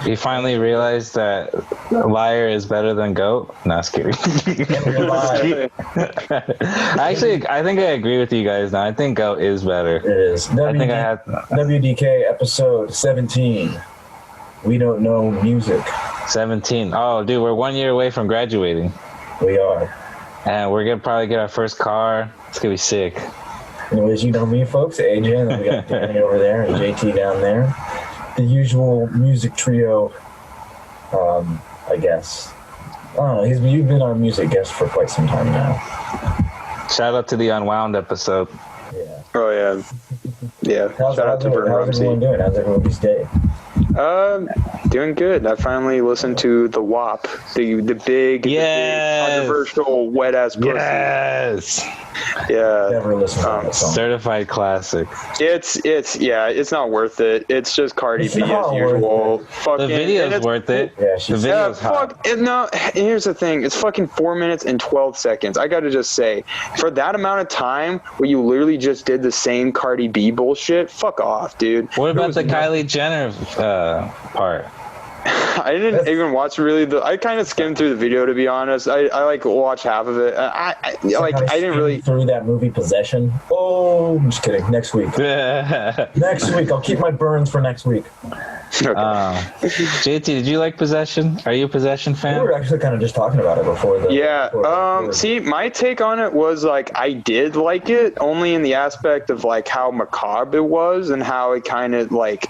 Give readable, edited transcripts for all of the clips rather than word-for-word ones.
You finally realized that liar is better than goat? No, just kidding. Actually, I think I agree with you guys now. I think goat is better. It is. I think I had WDK episode 17. We don't know music. 17. Oh, dude, we're 1 year away from graduating. We are. And we're going to probably get our first car. It's going to be sick. Anyways, you know me, folks. AJ, and then we got Danny over there and JT down there. The usual music trio, I guess. I don't know. You've been our music guest for quite some time now. Shout out to the Unwound episode. Yeah. Oh, yeah. Yeah. Shout out to Vern How's everyone doing? How's everybody's day? Doing good. I finally listened to the WAP, the big, controversial wet ass pussy. Yes. Yeah. Never listened to that song. Certified classic. It's not worth it. It's just Cardi B as usual. The video's worth it. Yeah, the video's hot. No, here's the thing. It's fucking 4 minutes and 12 seconds. I gotta just say, for that amount of time where you literally just did the same Cardi B bullshit, fuck off, dude. What about the Kylie Jenner part? I didn't even watch I kind of skimmed through the video, to be honest. I like watched half of it. I didn't really through that movie Possession. Oh, I'm just kidding. Next week. Next week. I'll keep my burns for next week. Okay. JT, did you like Possession? Are you a Possession fan? We were actually kind of just talking about it before. See, my take on it was like I did like it, only in the aspect of like how macabre it was and how it kind of like.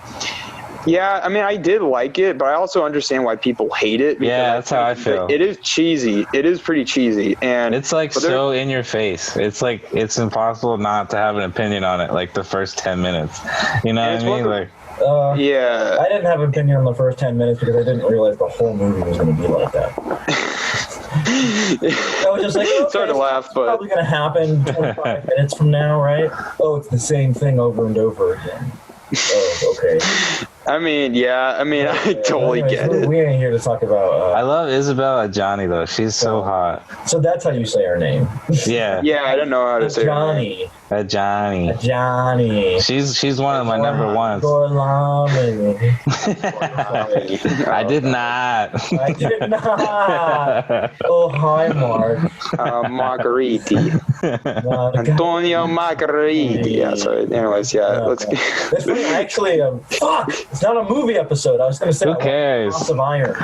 Yeah, I mean, I did like it, but I also understand why people hate it. Yeah, that's how I feel. It is cheesy. It is pretty cheesy, and it's like so in your face. It's like it's impossible not to have an opinion on it. Like the first 10 minutes, you know what I mean? Like, yeah. I didn't have an opinion on the first 10 minutes because I didn't realize the whole movie was going to be like that. I was just like, okay, sorry to laugh, but probably going to happen 25 minutes from now, right? Oh, it's the same thing over and over again. Oh, okay. I mean, I totally get it. We ain't here to talk about. I love Isabella Johnny though. She's so hot. So that's how you say her name. Yeah. Yeah, I don't know how to say Johnny. Johnny. Johnny. She's one of my number ones. I did not. I did not. Oh, hi, Mark. Margariti. Antonio Margariti. Yeah, sorry. Anyways, let's get. This one actually, fuck! It's not a movie episode. I was going to say. Who cares? House of Iron.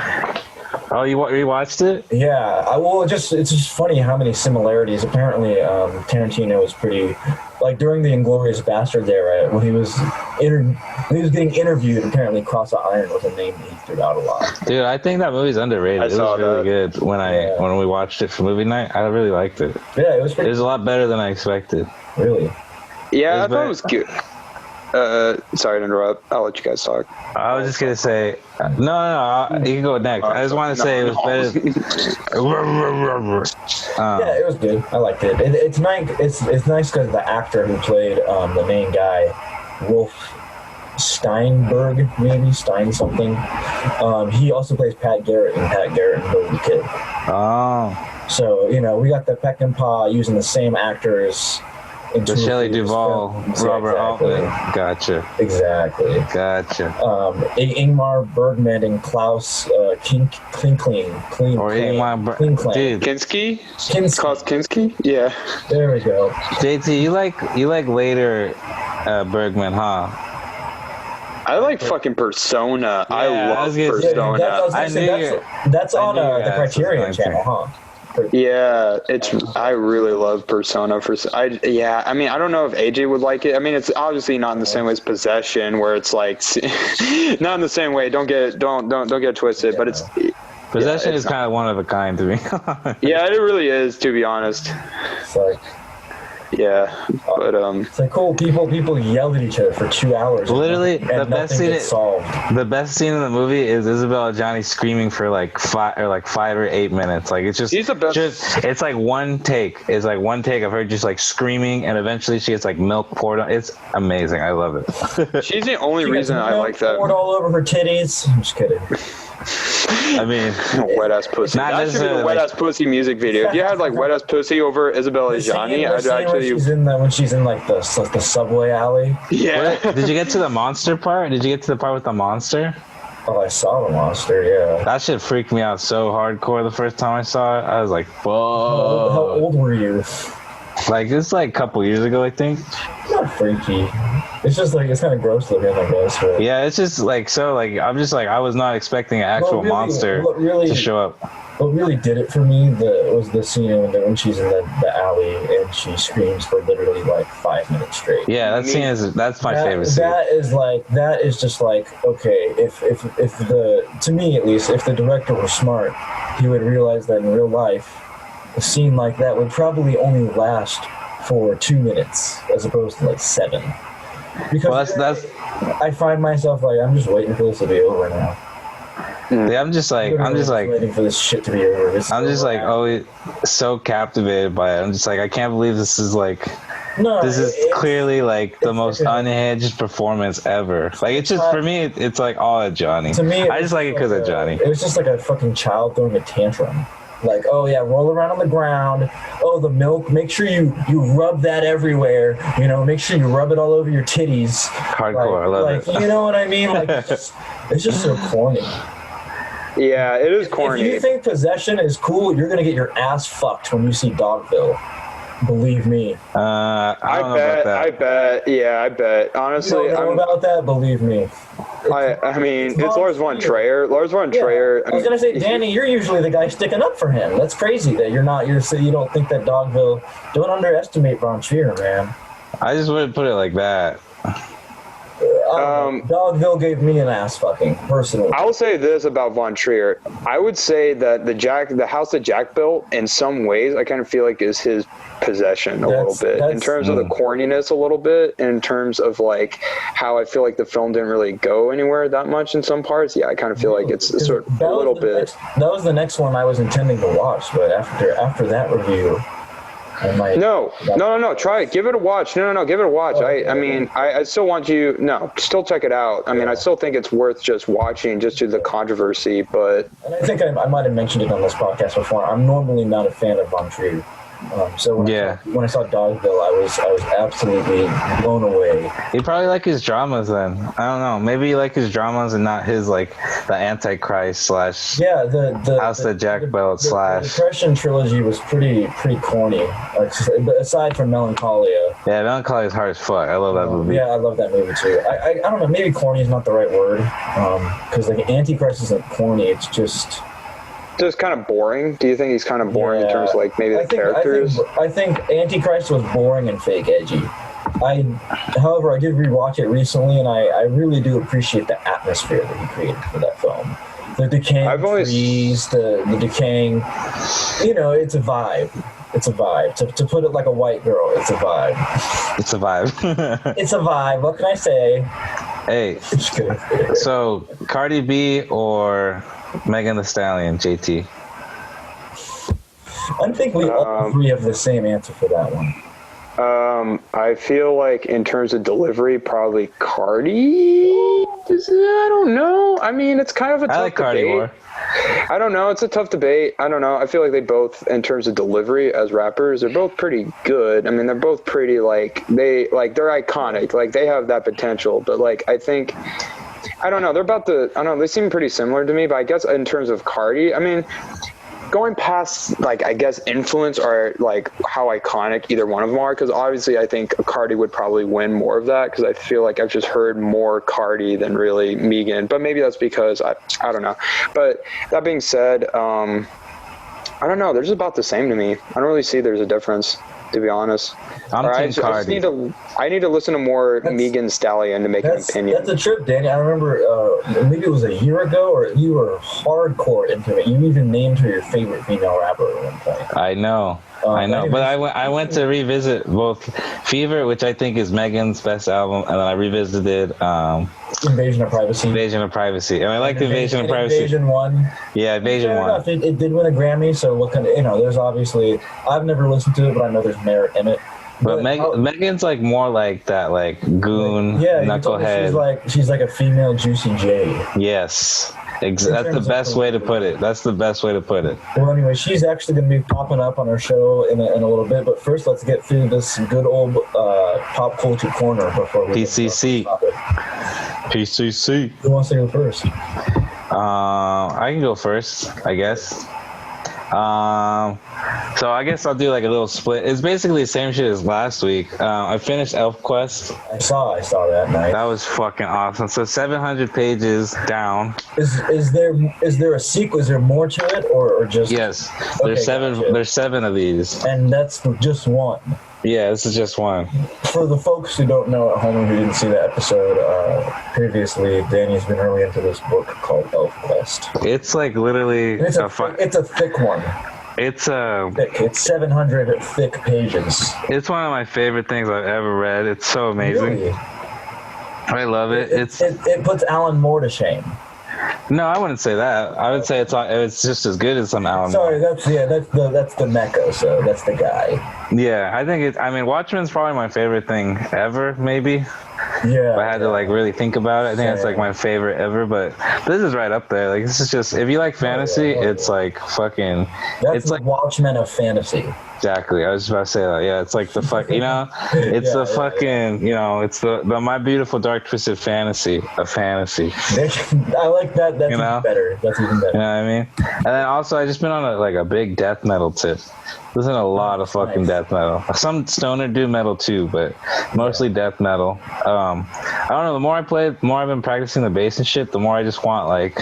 Oh, you rewatched it? Yeah. It's just funny how many similarities. Apparently, Tarantino was pretty. Like during the Inglourious Basterds era, when he was getting interviewed, apparently Cross of Iron was a name that he threw out a lot. Dude, I think that movie's underrated. It was really good when we watched it for movie night. I really liked it. Yeah, it was pretty. It was a lot better than I expected. Really? Yeah, I thought it was good. Sorry to interrupt. I'll let you guys talk. I was just gonna say, no, you can go next. I just want to say it was better. Yeah, it was good. I liked it. It's nice. It's nice because the actor who played the main guy, Wolf Steinberg, maybe Stein something. He also plays Pat Garrett in Pat Garrett and Billy the Kid. Oh. So we got the Peckinpah using the same actors. The Shelley Duvall, Robert Altman. Gotcha. Exactly. Gotcha. Ingmar Bergman and Klaus Klinkling. Dude. Kinski? Klaus Kinski? Yeah. There we go. JT, you like later Bergman, huh? I like fucking Persona. Yeah, I love Persona. That's on the Criterion channel, huh? Yeah, I really love Persona. I mean, I don't know if AJ would like it. I mean, it's obviously not in the same way as Possession, where it's like not in the same way. Don't get it twisted, but it's Possession is kind of one of a kind to me. Yeah, it really is, to be honest. It's like. Yeah, but it's like cool. People yelled at each other for 2 hours. Literally, the best scene in the movie is Isabella Johnny screaming for like 5 or 8 minutes. Like it's just, she's the best. It's like one take. It's like one take of her just like screaming, and eventually she gets like milk poured on. It's amazing. I love it. She's the only reason I like that. Poured all over her titties. I'm just kidding. I mean, wet ass pussy. That should be the wet ass pussy music video. If you had like wet ass pussy over Isabella Johnny, I'd actually. When she's in like the subway alley. Yeah. Did you get to the monster part? Did you get to the part with the monster? Oh, I saw the monster. Yeah. That shit freaked me out so hardcore the first time I saw it. I was like, whoa. How old were you? Like, it's like a couple years ago, I think. It's not freaky. It's just like, it's kind of gross looking, I guess. But... Yeah, it's just like, so like, I'm just like, I was not expecting an actual monster to show up. What really did it for me was the scene when she's in the alley and she screams for literally like 5 minutes straight. Yeah, that's my favorite scene. That is just like, okay, if to me at least, if the director was smart, he would realize that in real life, a scene like that would probably only last for 2 minutes as opposed to like 7. Because I find myself like, I'm just waiting for this to be over now. Yeah, I'm just like waiting for this shit to be over. I'm just like always so captivated by it. I'm just like, I can't believe this is like, this is clearly like the most unhinged performance ever. Like, it's just, for me, it's like all at Johnny. To me, I just like it because of Johnny. It was just like a fucking child throwing a tantrum. Like, oh yeah, roll around on the ground. Oh, the milk, make sure you rub that everywhere. You know, make sure you rub it all over your titties. Hardcore, I love it. You know what I mean? Like, it's just so corny. Yeah, it is corny. If you think possession is cool, you're gonna get your ass fucked when you see Dogville. Believe me. I don't know about that. I bet. Honestly, you don't know about that. Believe me. I mean, it's Lars von Trier. Lars von Trier. I was gonna say, Danny, you're usually the guy sticking up for him. That's crazy that you don't think that Dogville. Don't underestimate von Trier, man. I just wouldn't put it like that. Dogville gave me an ass fucking, personally. I will say this about Von Trier. I would say that the house that Jack built, in some ways, I kind of feel like is his possession a little bit. In terms of the corniness a little bit, in terms of like how I feel like the film didn't really go anywhere that much in some parts. Yeah, I kind of feel like it's sort of a little bit. That was the next one I was intending to watch, but after that review, I might. No. Try it. Give it a watch. No. Give it a watch. I mean, I still want you. No, still check it out. I mean, I still think it's worth just watching, just due to the controversy. But and I think I might have mentioned it on this podcast before. I'm normally not a fan of Von Trier. So when I saw Dogville, I was absolutely blown away. You probably like his dramas then. I don't know. Maybe you like his dramas and not his like the Antichrist / the House that Jack built / The Depression trilogy was pretty corny. Aside from Melancholia. Yeah, Melancholia is hard as fuck. I love that movie. Yeah, I love that movie too. I don't know. Maybe corny is not the right word. Because like Antichrist isn't corny. It's just kind of boring. Do you think he's kind of boring in terms of like maybe the characters? I think Antichrist was boring and fake edgy. However, I did rewatch it recently, and I really do appreciate the atmosphere that he created for that film. The decaying trees, the decaying, it's a vibe. It's a vibe. To put it like a white girl, it's a vibe. It's a vibe. It's a vibe. What can I say? Hey, so Cardi B or Megan Thee Stallion, JT? I think we all three have the same answer for that one. I feel like in terms of delivery, probably Cardi. I don't know. I mean, it's kind of a tough debate. Cardi more. I don't know. It's a tough debate. I don't know. I feel like they both, in terms of delivery as rappers, they're both pretty good. I mean, they're both pretty they're iconic. Like they have that potential. But like, I think, I don't know. They seem pretty similar to me. But I guess in terms of Cardi, I mean, going past I guess influence or like how iconic either one of them are, because obviously I think Cardi would probably win more of that, because I feel like I've just heard more Cardi than really Megan, but maybe that's because I don't know. But that being said, I don't know, they're just about the same to me. I don't really see there's a difference, to be honest. I just need to listen to more Megan Stallion to make an opinion. That's a trip, Danny. I remember maybe it was a year ago, or you were hardcore into it. You even named her your favorite female rapper at one point. I know. But I went to revisit both Fever, which I think is Megan's best album, and then I revisited Invasion of Privacy. And I like Invasion of Privacy. Invasion won. Yeah, Invasion won. It did win a Grammy, so what kind of, there's obviously, I've never listened to it, but I know there's merit in it. But Megan's like more like that, like goon, knucklehead. She's like a female Juicy J. Yes. That's the best way to put it. Well, anyway, she's actually going to be popping up on our show in a little bit. But first, let's get through this good old pop culture corner before we PCC. Who wants to go first? I can go first, I guess. So I guess I'll do like a little split. It's basically the same shit as last week. I finished Elf Quest. I saw that night. That was fucking awesome. So 700 pages down. Is there a sequel? Is there more to it, or just? Yes, there's seven. Gotcha. There's 7 of these, and that's just one. Yeah, this is just one. For the folks who don't know at home and who didn't see that episode previously, Danny's been really into this book called Elf Quest. It's like literally it's a thick one. It's thick. It's 700 thick pages. It's one of my favorite things I've ever read. It's so amazing. Really? I love it. It puts Alan Moore to shame. No, I wouldn't say that. I would say it's just as good as some Alan Moore. Sorry, that's the Mecca, so that's the guy. Yeah, I think Watchmen's probably my favorite thing ever, maybe. Yeah. If I had to like really think about it, I think it's like my favorite ever, but this is right up there. Like this is just, if you like fantasy, it's like fucking it's like Watchmen of fantasy. Exactly. I was just about to say that. Yeah, it's like the fuck, it's the fucking, it's the My Beautiful Dark Twisted Fantasy of fantasy. I like that. That's even better. That's even better. You know what I mean? And then also, I just been on a big death metal tip. Listen to a lot of fucking death metal. Some stoner do metal too, but mostly death metal. I don't know. The more I play, the more I've been practicing the bass and shit. The more I just want like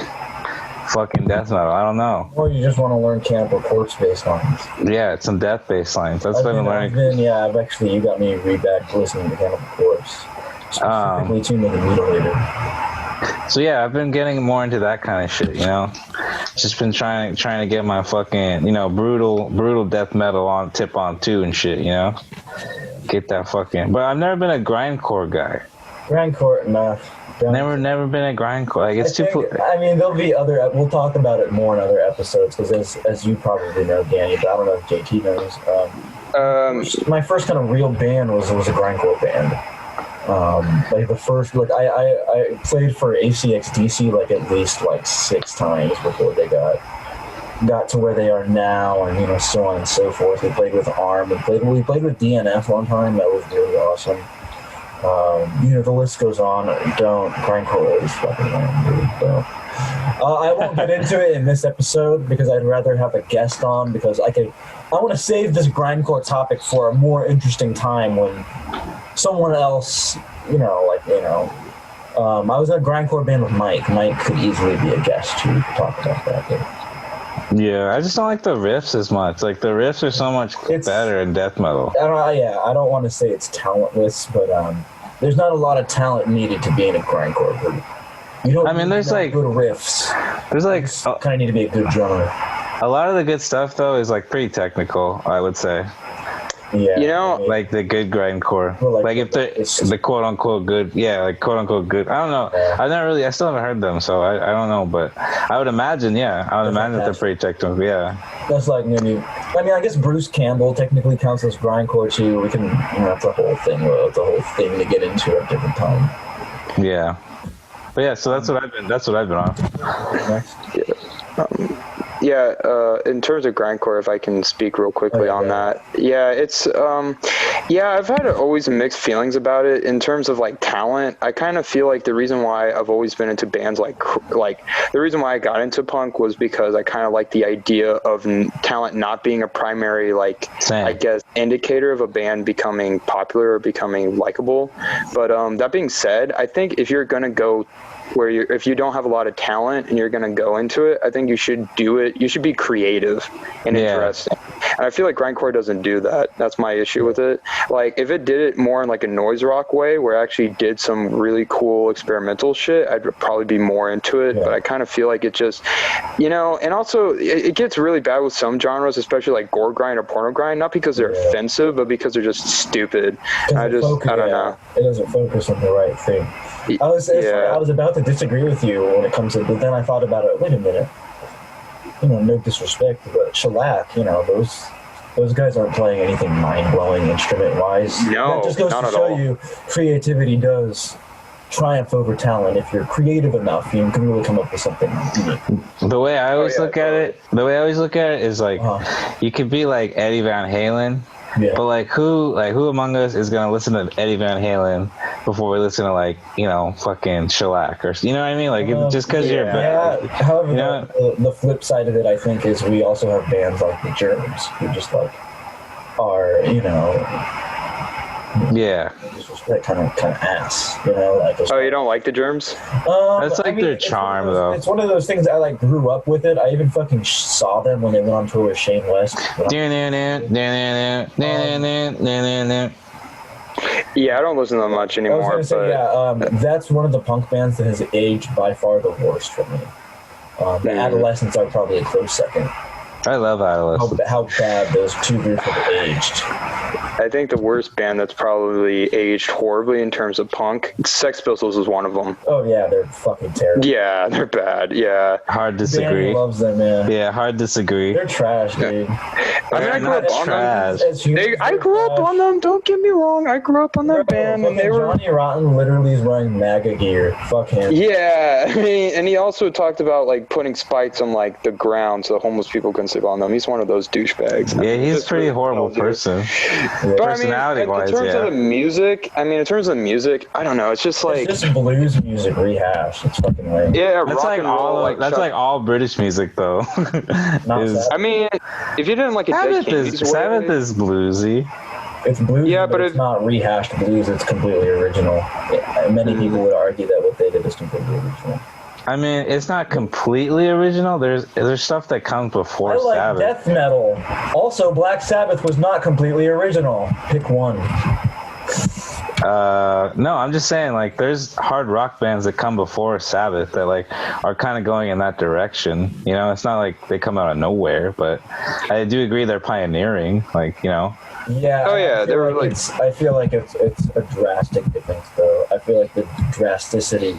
fucking death metal. I don't know. Or you just want to learn Cannibal Corpse bass lines. Yeah, it's some death bass lines. That's what I've been learning. I've actually, you got me read back listening to Cannibal Corpse. Specifically to the Mutilator. So yeah, I've been getting more into that kind of shit, Just been trying to get my fucking, brutal death metal on too and shit, Get that fucking. But I've never been a grindcore guy. Grindcore, nah. Never been a grindcore. Like it's too. There'll be other. We'll talk about it more in other episodes because, as you probably know, Danny, but I don't know if JT knows. My first kind of real band was a grindcore band. Like the first, I played for ACXDC at least 6 times before they got to where they are now, and so on and so forth. We played with ARM, we played with DNF one time. That was really awesome. The list goes on. Grindcore is fucking lame, so. I won't get into it in this episode because I'd rather have a guest on because I want to save this grindcore topic for a more interesting time when someone else, I was in a grindcore band with Mike. Mike could easily be a guest to talk about that. Yeah, I just don't like the riffs as much. Like the riffs are so much better in death metal. I don't want to say it's talentless, but there's not a lot of talent needed to be in a grindcore group. There's good riffs. There's kind of need to be a good drummer. A lot of the good stuff though is pretty technical, I would say. Yeah, like the good grindcore. If the quote unquote good, quote unquote good. I don't know. Yeah. I still haven't heard them, so I don't know. But I would imagine, that they're pretty technical. Yeah. That's like maybe. I guess Bruce Campbell technically counts as grindcore too. We can, that's a whole thing. It's a whole thing to get into at a different time. Yeah. But yeah, so that's what I've been on. In terms of grindcore, if I can speak real quickly on that. Yeah, it's I've had always mixed feelings about it in terms of talent. I kind of feel like the reason why I've always been into bands like the reason why I got into punk was because I kind of like the idea of talent not being a primary I guess indicator of a band becoming popular or becoming likable. But that being said, I think if you're gonna go if you don't have a lot of talent and you're going to go into it, I think you should do it. You should be creative and interesting. And I feel like grindcore doesn't do that. That's my issue with it. If it did it more in a noise rock way where it actually did some really cool experimental shit, I'd probably be more into it. Yeah. But I kind of feel like it just, and also it gets really bad with some genres, especially gore grind or porno grind, not because they're offensive, but because they're just stupid. I don't know. It doesn't focus on the right thing. I was about to disagree with you when it comes to, but then I thought about it. Wait a minute. No disrespect, but shellac. Those guys aren't playing anything mind-blowing instrument-wise. No, that just goes to show you creativity does triumph over talent. If you're creative enough, you can really come up with something unique. The way I always look at it is you could be like Eddie Van Halen, Yeah. But like who among us is gonna listen to Eddie Van Halen before we listen to like, you know, fucking Shellac or, you know what I mean? Like just because you're however, you know? the flip side of it, I think, is we also have bands like the Germs who just like are, you know, yeah, that kind of ass, you know, like. Oh, you don't like the Germs? That's like their charm, though. It's one of those things I like grew up with it. I even fucking saw them when they went on tour with Shane West. Yeah, I don't listen to them much anymore. I was gonna say, that's one of the punk bands that has aged by far the worst for me. The Adolescents are probably a close second. I love Adolescents. How bad those two groups have aged. I think the worst band that's probably aged horribly in terms of punk, Sex Pistols is one of them. Oh yeah, they're fucking terrible. Yeah, they're bad. Yeah. Hard disagree. Danny loves them, man. Yeah, hard disagree. They're trash, dude. I mean, I grew up on trash. them. I grew up on them. Don't get me wrong. I grew up on that band. And they were Johnny Rotten literally is wearing MAGA gear. Fuck him. Yeah, I mean, and he also talked about like putting spikes on like the ground so the homeless people couldn't sleep on them. He's one of those douchebags. Yeah, he's a pretty horrible person. But personality-wise, in terms of the music, I don't know. It's just like it's just blues music rehash. It's fucking lame. Yeah, that's like all like all British music though. I mean, if you didn't like Sabbath is bluesy. It's bluesy, but it's not rehashed blues. It's completely original. Many people would argue that what they did is completely original. I mean, it's not completely original. There's stuff that comes before Sabbath. Death metal. Also, Black Sabbath was not completely original. Pick one. No, I'm just saying, like, there's hard rock bands that come before Sabbath that like are kind of going in that direction. You know, it's not like they come out of nowhere, but I do agree they're pioneering. Like, you know. Yeah. Oh yeah, they were like. I feel like it's a drastic difference, though. I feel like the drasticity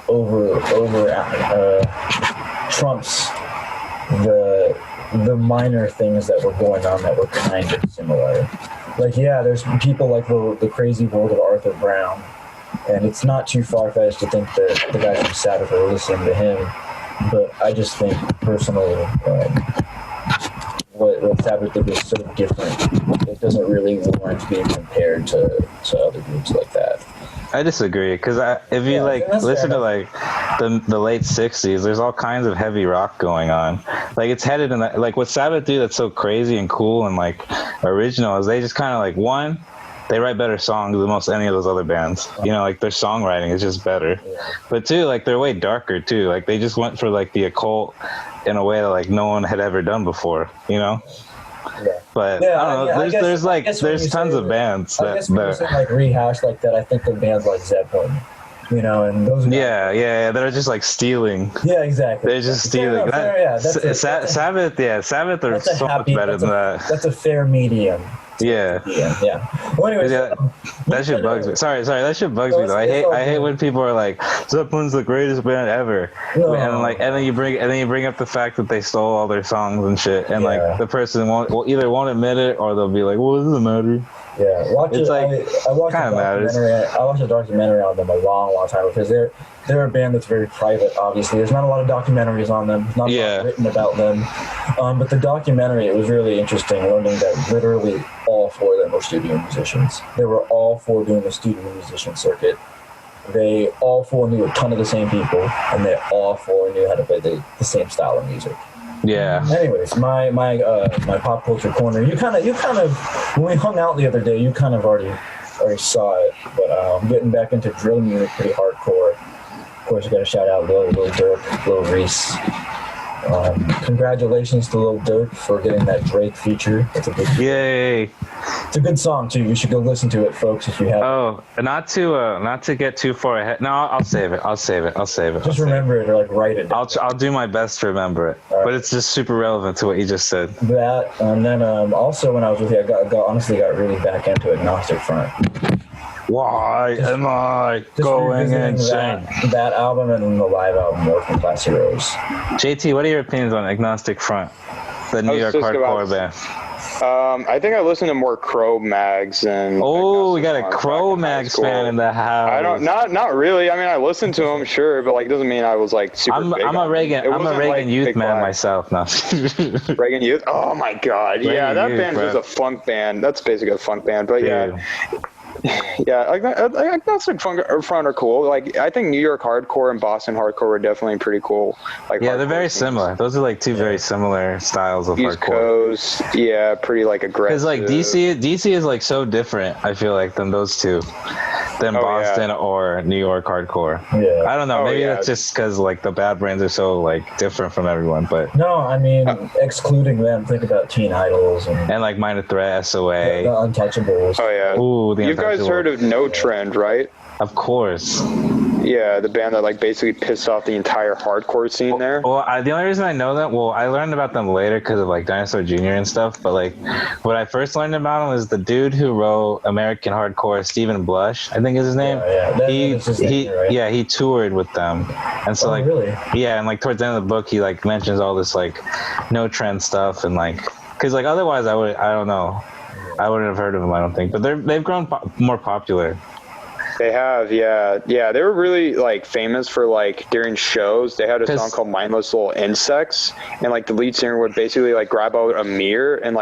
over trumps the minor things that were going on that were kind of similar. Like, yeah, there's people like the crazy world of Arthur Brown, and it's not too far-fetched to think that the guys from Sabbath are listening to him, but I just think personally what Sabbath did was sort of different. It doesn't really warrant being compared to other groups like that. I disagree, because if you listen to like the late '60s, there's all kinds of heavy rock going on. Like it's headed in that, like what Sabbath do that's so crazy and cool and like original is they just kind of like they write better songs than most any of those other bands. You know, like their songwriting is just better. But two, like they're way darker too. Like they just went for like the occult in a way that like no one had ever done before. You know. Yeah. But I don't know. There's tons of bands that like rehash like that. I think the bands like Zeppelin, you know, and those. They're just like stealing. Yeah, exactly. They're just stealing. Sabbath are so much better than that. That's a fair medium. Yeah. Well, anyways, that shit bugs me. Sorry, that shit bugs me though. I hate when people are like, Zeppelin's the greatest band ever, and then you bring up the fact that they stole all their songs and shit, and like the person won't admit it, or they'll be like, well, it doesn't matter. Yeah, I watched a documentary on them a long time because they're a band that's very private. Obviously, there's not a lot of documentaries on them. Not a lot written about them. But the documentary, it was really interesting learning that literally all four of them were studio musicians. They were all four doing the studio musician circuit. They all four knew a ton of the same people, and they all four knew how to play the same style of music. Yeah. Anyways, my pop culture corner. You kind of when we hung out the other day, you kind of already saw it. But I'm getting back into drill music pretty hardcore. Of course, you got to shout out Lil Durk, Lil Reese. Congratulations to Lil Durk for getting that Drake feature. It's a good. Yay! It's a good song too. You should go listen to it, folks, if you haven't. Oh, not to get too far ahead. No, I'll save it. Just remember it or like write it down. I'll do my best to remember it. Right. But it's just super relevant to what you just said. That, and then also when I was with you, I honestly got really back into Agnostic Front. Why am I going insane? That album and then the live album, Working Class Heroes. JT, what are your opinions on Agnostic Front, the New York hardcore band? I think I listen to more Crow Mags and. Oh, we got a Crow Mags fan in the house. I don't, not really. I mean, I listened to them, sure, but like, doesn't mean I was like super. I'm a Reagan Youth man myself now. Reagan Youth. Oh my God, yeah, that band was a funk band. That's basically a funk band, but yeah. Yeah, like that's like fun are cool. Like I think New York hardcore and Boston hardcore were definitely pretty cool. Like yeah, they're very similar. Those are like two very similar styles of East hardcore. Coast, yeah, pretty like aggressive. Because like DC is like so different. I feel like than those two, than Boston or New York hardcore. Yeah, I don't know. Maybe that's just because like the bad brands are so like different from everyone. But no, I mean excluding them, think about Teen Idols and like Minor Threat, SOA, the Untouchables. Oh yeah. Ooh, you guys heard of No Trend, right? Of course. Yeah, the band that like basically pissed off the entire hardcore scene there. Well, the only reason I know that, I learned about them later because of like Dinosaur Jr. and stuff. But like, what I first learned about them was the dude who wrote American Hardcore, Stephen Blush, I think is his name. Yeah, he toured with them, and so really? Yeah, and like towards the end of the book, he like mentions all this like No Trend stuff and like, because like otherwise I don't know. I wouldn't have heard of them, I don't think. But they've grown more popular. They have, yeah. They were really like famous for like during shows. They had a song called "Mindless Little Insects," and like the lead singer would basically like grab out a mirror and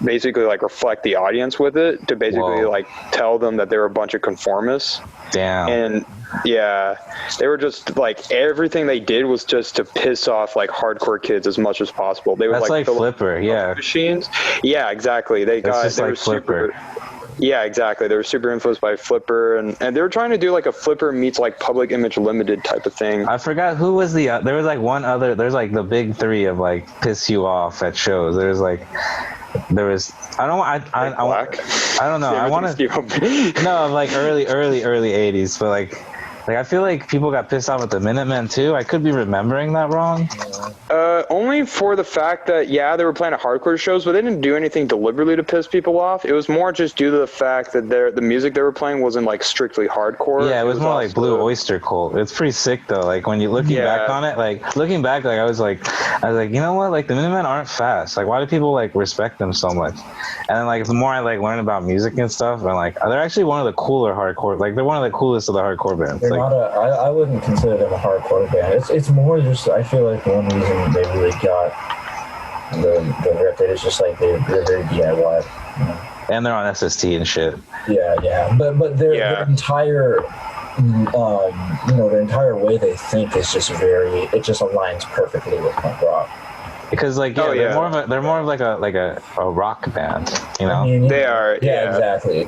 basically like reflect the audience with it to basically like tell them that they were a bunch of conformists. Damn. And yeah, they were just like everything they did was just to piss off like hardcore kids as much as possible. They would like Flipper, machines. Yeah, exactly. They were Flipper. Yeah, exactly. They were super influenced by Flipper, and they were trying to do like a Flipper meets like Public Image Limited type of thing. I forgot who was there was like one other. There's like the big three of like piss you off at shows. I don't know. I don't know. I want to. No, like early 80s, but like I feel like people got pissed off at the Minutemen too. I could be remembering that wrong. Only for the fact that they were playing at hardcore shows, but they didn't do anything deliberately to piss people off. It was more just due to the fact that the music they were playing wasn't like strictly hardcore. Yeah, it was more like Blue Oyster Cult. It's pretty sick though. Like when you looking back on it, like I was like, you know what? Like the Minutemen aren't fast. Like why do people like respect them so much? And then like the more I like learn about music and stuff, I'm like they're actually one of the cooler hardcore. Like they're one of the coolest of the hardcore bands. I wouldn't consider them a hardcore band. It's more just I feel like one reason they really got the rep is just like they're very DIY. You know? And they're on SST and shit. Yeah. But their entire their entire way they think is just it just aligns perfectly with punk rock. Because they're more of like a rock band, you know. I mean, they are. Yeah, exactly.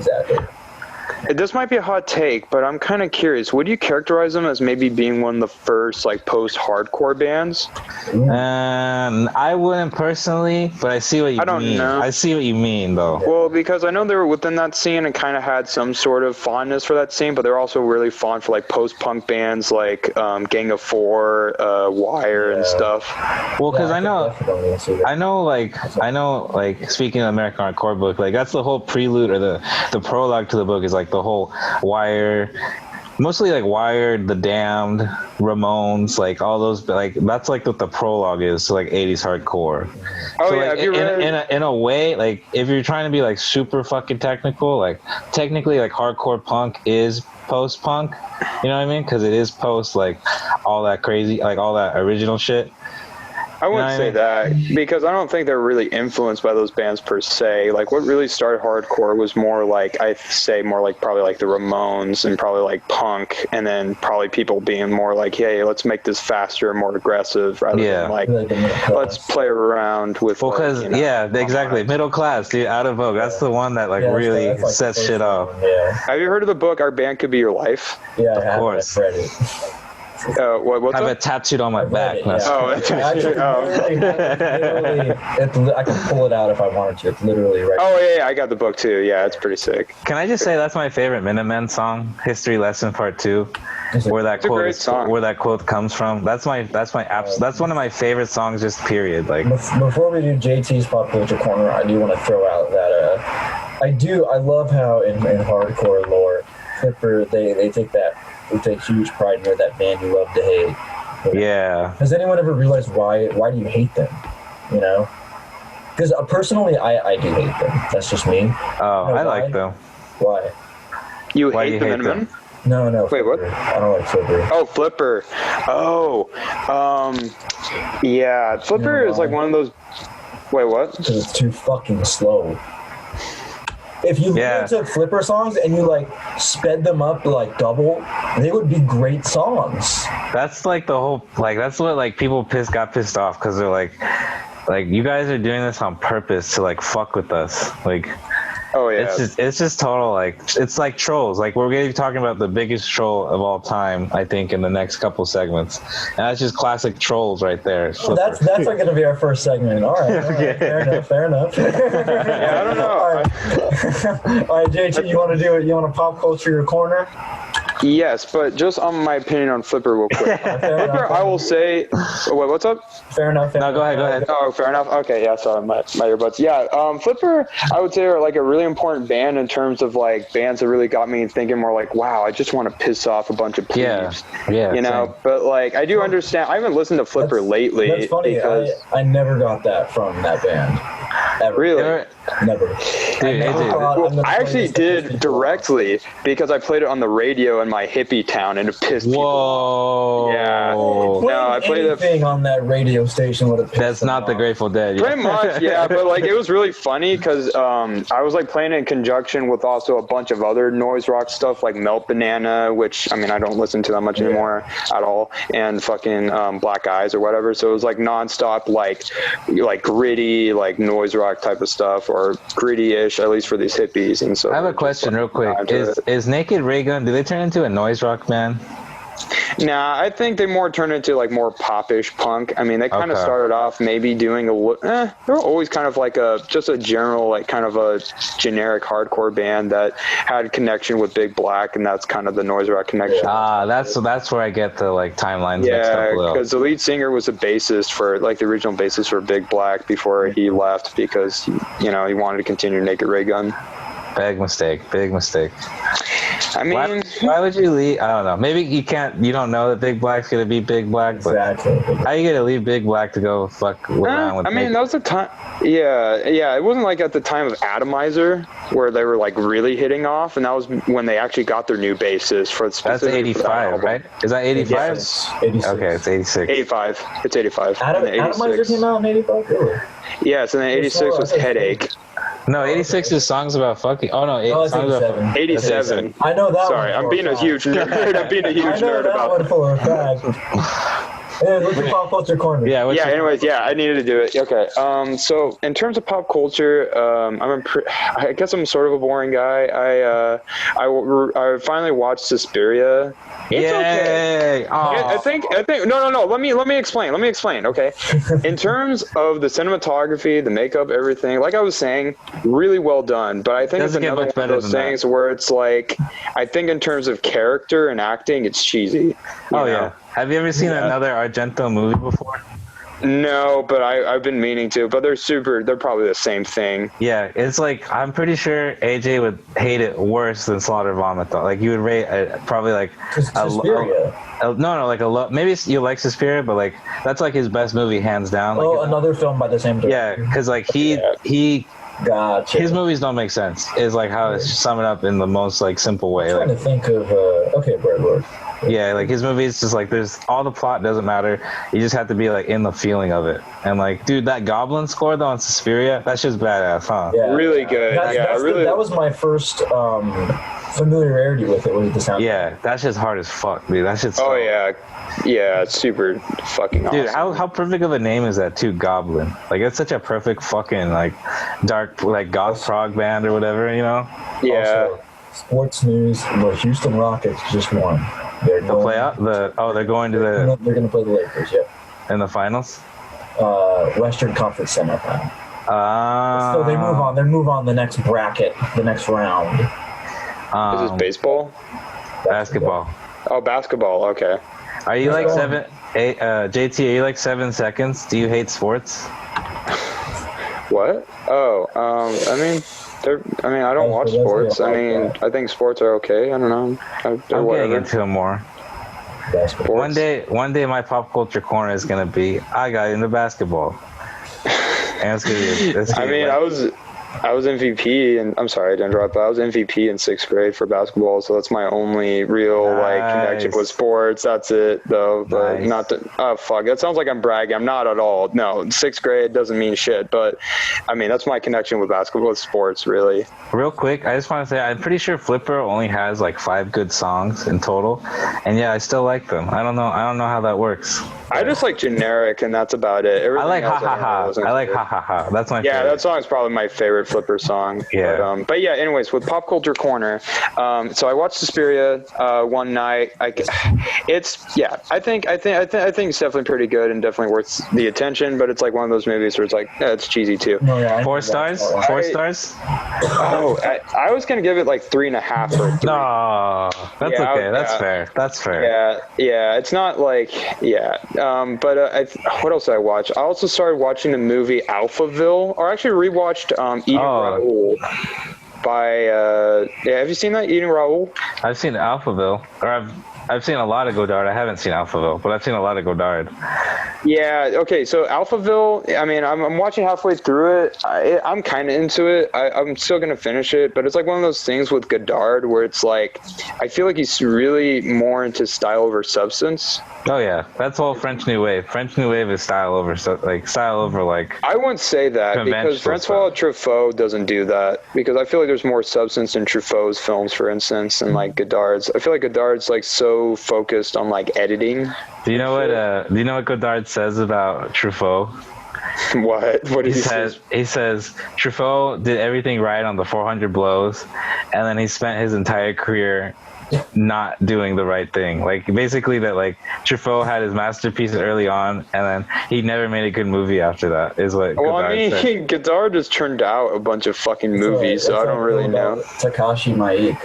This might be a hot take, but I'm kind of curious. Would you characterize them as maybe being one of the first like post-hardcore bands? I wouldn't personally, but I see what you mean. I don't know. I see what you mean, though. Well, because I know they were within that scene and kind of had some sort of fondness for that scene, but they're also really fond for like post-punk bands like Gang of Four, Wire, and stuff. Well, because I know, like speaking of American Hardcore book, like that's the whole prelude or the prologue to the book is like the whole Wire, mostly like Wired, The Damned, Ramones, like all those, like that's like what the prologue is to like 80s hardcore. Oh, so, yeah, like, have you read? In a way, like if you're trying to be like super fucking technical, like technically like hardcore punk is post-punk, you know what I mean? Because it is post like all that crazy, like all that original shit. I wouldn't say that, because I don't think they're really influenced by those bands per se. Like what really started hardcore was more like, I'd say more like probably like the Ramones and probably like punk, and then probably people being more like, hey, let's make this faster and more aggressive rather than like let's play around with. Well, because exactly, middle class, dude, Out of Vogue. That's the one that like really sets shit off. Yeah. Have you heard of the book Our Band Could Be Your Life? Yeah, of course. I've read it. What's I have it tattooed on my back. It, I can pull it out if I wanted to. It's literally right. Oh yeah, I got the book too. Yeah, it's pretty sick. Can I just say that's my favorite Minutemen song, History Lesson Part 2, where that quote comes from. That's one of my favorite songs, just period. Like before we do JT's Pop Culture Corner, I do want to throw out that I love how in hardcore lore, Flipper they take huge pride in that band you love to hate. Yeah. Has anyone ever realized why do you hate them? You know? Because personally, I do hate them. That's just me. Oh, I like them. Why? You hate the Minutemen? No. Wait, Flipper. what? I don't like Flipper. Oh, Flipper. Oh, yeah. Flipper is like one of those. Wait, what? Because it's too fucking slow. If you listen to Flipper songs and you like sped them up to like double, they would be great songs. That's like the whole that's what like people got pissed off because they're like you guys are doing this on purpose to like fuck with us. Like, oh yeah, it's just total it's like trolls. Like we're gonna be talking about the biggest troll of all time, I think, in the next couple segments, and that's just classic trolls right there. Well, that's like gonna be our first segment. All right, fair enough. Yeah, I don't know. All right, JT, you want to do it? You want to pop culture your corner? Yes, but just on my opinion on Flipper real quick. Flipper, I will say. Oh, wait, what's up? Fair enough. No, go ahead. Oh, fair enough. Okay, yeah, sorry, my earbuds. Yeah, Flipper, I would say are like a really important band in terms of like bands that really got me thinking more like, wow, I just want to piss off a bunch of plebes. Yeah. You know, but like I do understand. I haven't listened to Flipper lately. That's funny. Because I never got that from that band. Ever. Really? Never. Dude, I actually did directly because I played it on the radio in my hippie town and it pissed people off. Yeah. No, I played anything on that radio station would have pissed That's not the Grateful Dead. Yeah. Pretty much, yeah. But like it was really funny because I was like playing it in conjunction with also a bunch of other noise rock stuff like Melt Banana, which I mean I don't listen to that much anymore at all, and fucking Black Eyes or whatever. So it was like nonstop like gritty like noise rock type of stuff, or gritty-ish, at least for these hippies. And so I have a question real quick. Is Naked Ray Gun, do they turn into a noise rock band? Nah, I think they more turned into like more popish punk. I mean, they kind of started off maybe doing they were always kind of like just a general, like kind of a generic hardcore band that had connection with Big Black, and that's kind of the noise rock connection. That's where I get the like timelines mixed up a little. Because the lead singer was a bassist for like the original bassist for Big Black before he left because he wanted to continue Naked Ray Gun. Big mistake. I mean, why would you leave? I don't know. Maybe you don't know that Big Black's gonna be Big Black, but exactly. How you gonna leave Big Black to go fuck around with? I mean, that was the time. Yeah. It wasn't like at the time of Atomizer where they were like really hitting off, and that was when they actually got their new bassist for the. That's 85, right? Is that 85? Yes, 86. Okay, it's 86. 85. It's 85. Atomizer came out in 85. Really? Yes, and then 86 was Headache. No, 86 is songs about fucking. Oh no, it's 87. 87. I know that. Sorry, I'm being a huge nerd. I'm being a huge nerd about that one for a fact. What's your pop culture corner? Anyways, I needed to do it. Okay. So in terms of pop culture, I guess I'm sort of a boring guy. I finally watched Suspiria. It's okay. I think no. Let me explain. Okay. In terms of the cinematography, the makeup, everything, like I was saying, really well done. But I think it's another one of those things where it's like, I think in terms of character and acting, it's cheesy. You know? Have you ever seen another Argento movie before? No, but I've been meaning to. But they're probably the same thing. Yeah, it's like I'm pretty sure AJ would hate it worse than Slaughter Vomit though. Like you would rate probably like Suspiria. Maybe you like Suspiria, but like that's like his best movie hands down. Like, another film by the same director. Yeah, because like he. Gotcha. His movies don't make sense. Is like how to sum it up in the most like simple way. I'm trying to think of Brad Lord. Yeah, like his movies just like there's all the plot doesn't matter. You just have to be like in the feeling of it. And like, dude, that Goblin score though on Suspiria, that's just badass, huh? Yeah, really good. That was my first familiarity with it. Was the sound? Yeah, that's just hard as fuck, dude. That shit's. Oh yeah, it's super fucking awesome. Dude, how perfect of a name is that too, Goblin? Like it's such a perfect fucking like dark like goth prog band or whatever, you know? Yeah. Also, sports news: the Houston Rockets just won. They're going they're going to They're going to play the Lakers. Yep. In the finals. Western Conference semifinal. So they move on. They move on the next bracket, the next round. Is this baseball? Basketball. Oh, basketball. Okay. Are you like 7, 8? JT, are you like 7 seconds? Do you hate sports? What? Oh, I mean, I don't watch sports. I mean, I think sports are okay. I don't know. I'm getting into them more. One day, my pop culture corner is gonna be I got into basketball. And it's gonna be I was MVP, and I'm sorry I didn't interrupt, but I was MVP in 6th grade for basketball, so that's my only real connection with sports. That's it, though. But not to, oh fuck, that sounds like I'm bragging. I'm not at all. No, 6th grade doesn't mean shit, but I mean that's my connection with basketball, with sports, really. Real quick, I just want to say I'm pretty sure Flipper only has like 5 good songs in total, and yeah, I still like them. I don't know how that works. I just like generic, and that's about it. I like Ha Ha Ha. I like Ha Ha Ha. That's my favorite. Yeah, that song is probably my favorite Flipper song. Yeah. But yeah, anyways, with Pop Culture Corner, so I watched Suspiria one night. I think it's definitely pretty good and definitely worth the attention. But it's like one of those movies where it's like it's cheesy too. No, yeah, 4 stars. 4 stars. Oh, I was gonna give it like 3.5 or 3. No, that's okay. That's fair. That's fair. Yeah. It's not like but what else did I watch? I also started watching the movie Alphaville, or actually rewatched Eating Raoul by have you seen that, Eating Raoul? I've seen Alphaville, or I've seen a lot of Godard. I haven't seen Alphaville, but I've seen a lot of Godard. Yeah, okay, so Alphaville, I mean, I'm watching halfway through it. I'm kind of into it. I'm still going to finish it, but it's like one of those things with Godard where it's like, I feel like he's really more into style over substance. Oh, yeah. That's all French New Wave. French New Wave is style over I wouldn't say that, because Francois Truffaut doesn't do that, because I feel like there's more substance in Truffaut's films, for instance, and like Godard's. I feel like Godard's like so focused on like editing. Do you know what Godard says about Truffaut? What did he say? He says Truffaut did everything right on the 400 blows, and then he spent his entire career not doing the right thing. Like basically that like Truffaut had his masterpiece early on, and then he never made a good movie after that. Is what Godard said. Godard just turned out a bunch of fucking movies, so I don't really know. Takashi Miike.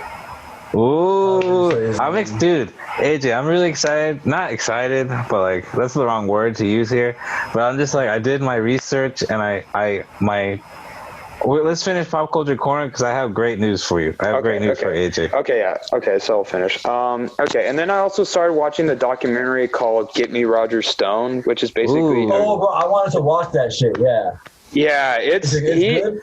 Ooh, dude, AJ, I'm really excited. Not excited, but like that's the wrong word to use here. But I'm just like, I did my research, and let's finish Pop Culture Corner because I have great news for you. I have great news for AJ. Okay, yeah. Okay, so I'll finish. Okay, and then I also started watching the documentary called "Get Me Roger Stone," which is basically. Oh, bro, I wanted to watch that shit. Yeah. Yeah, it's good?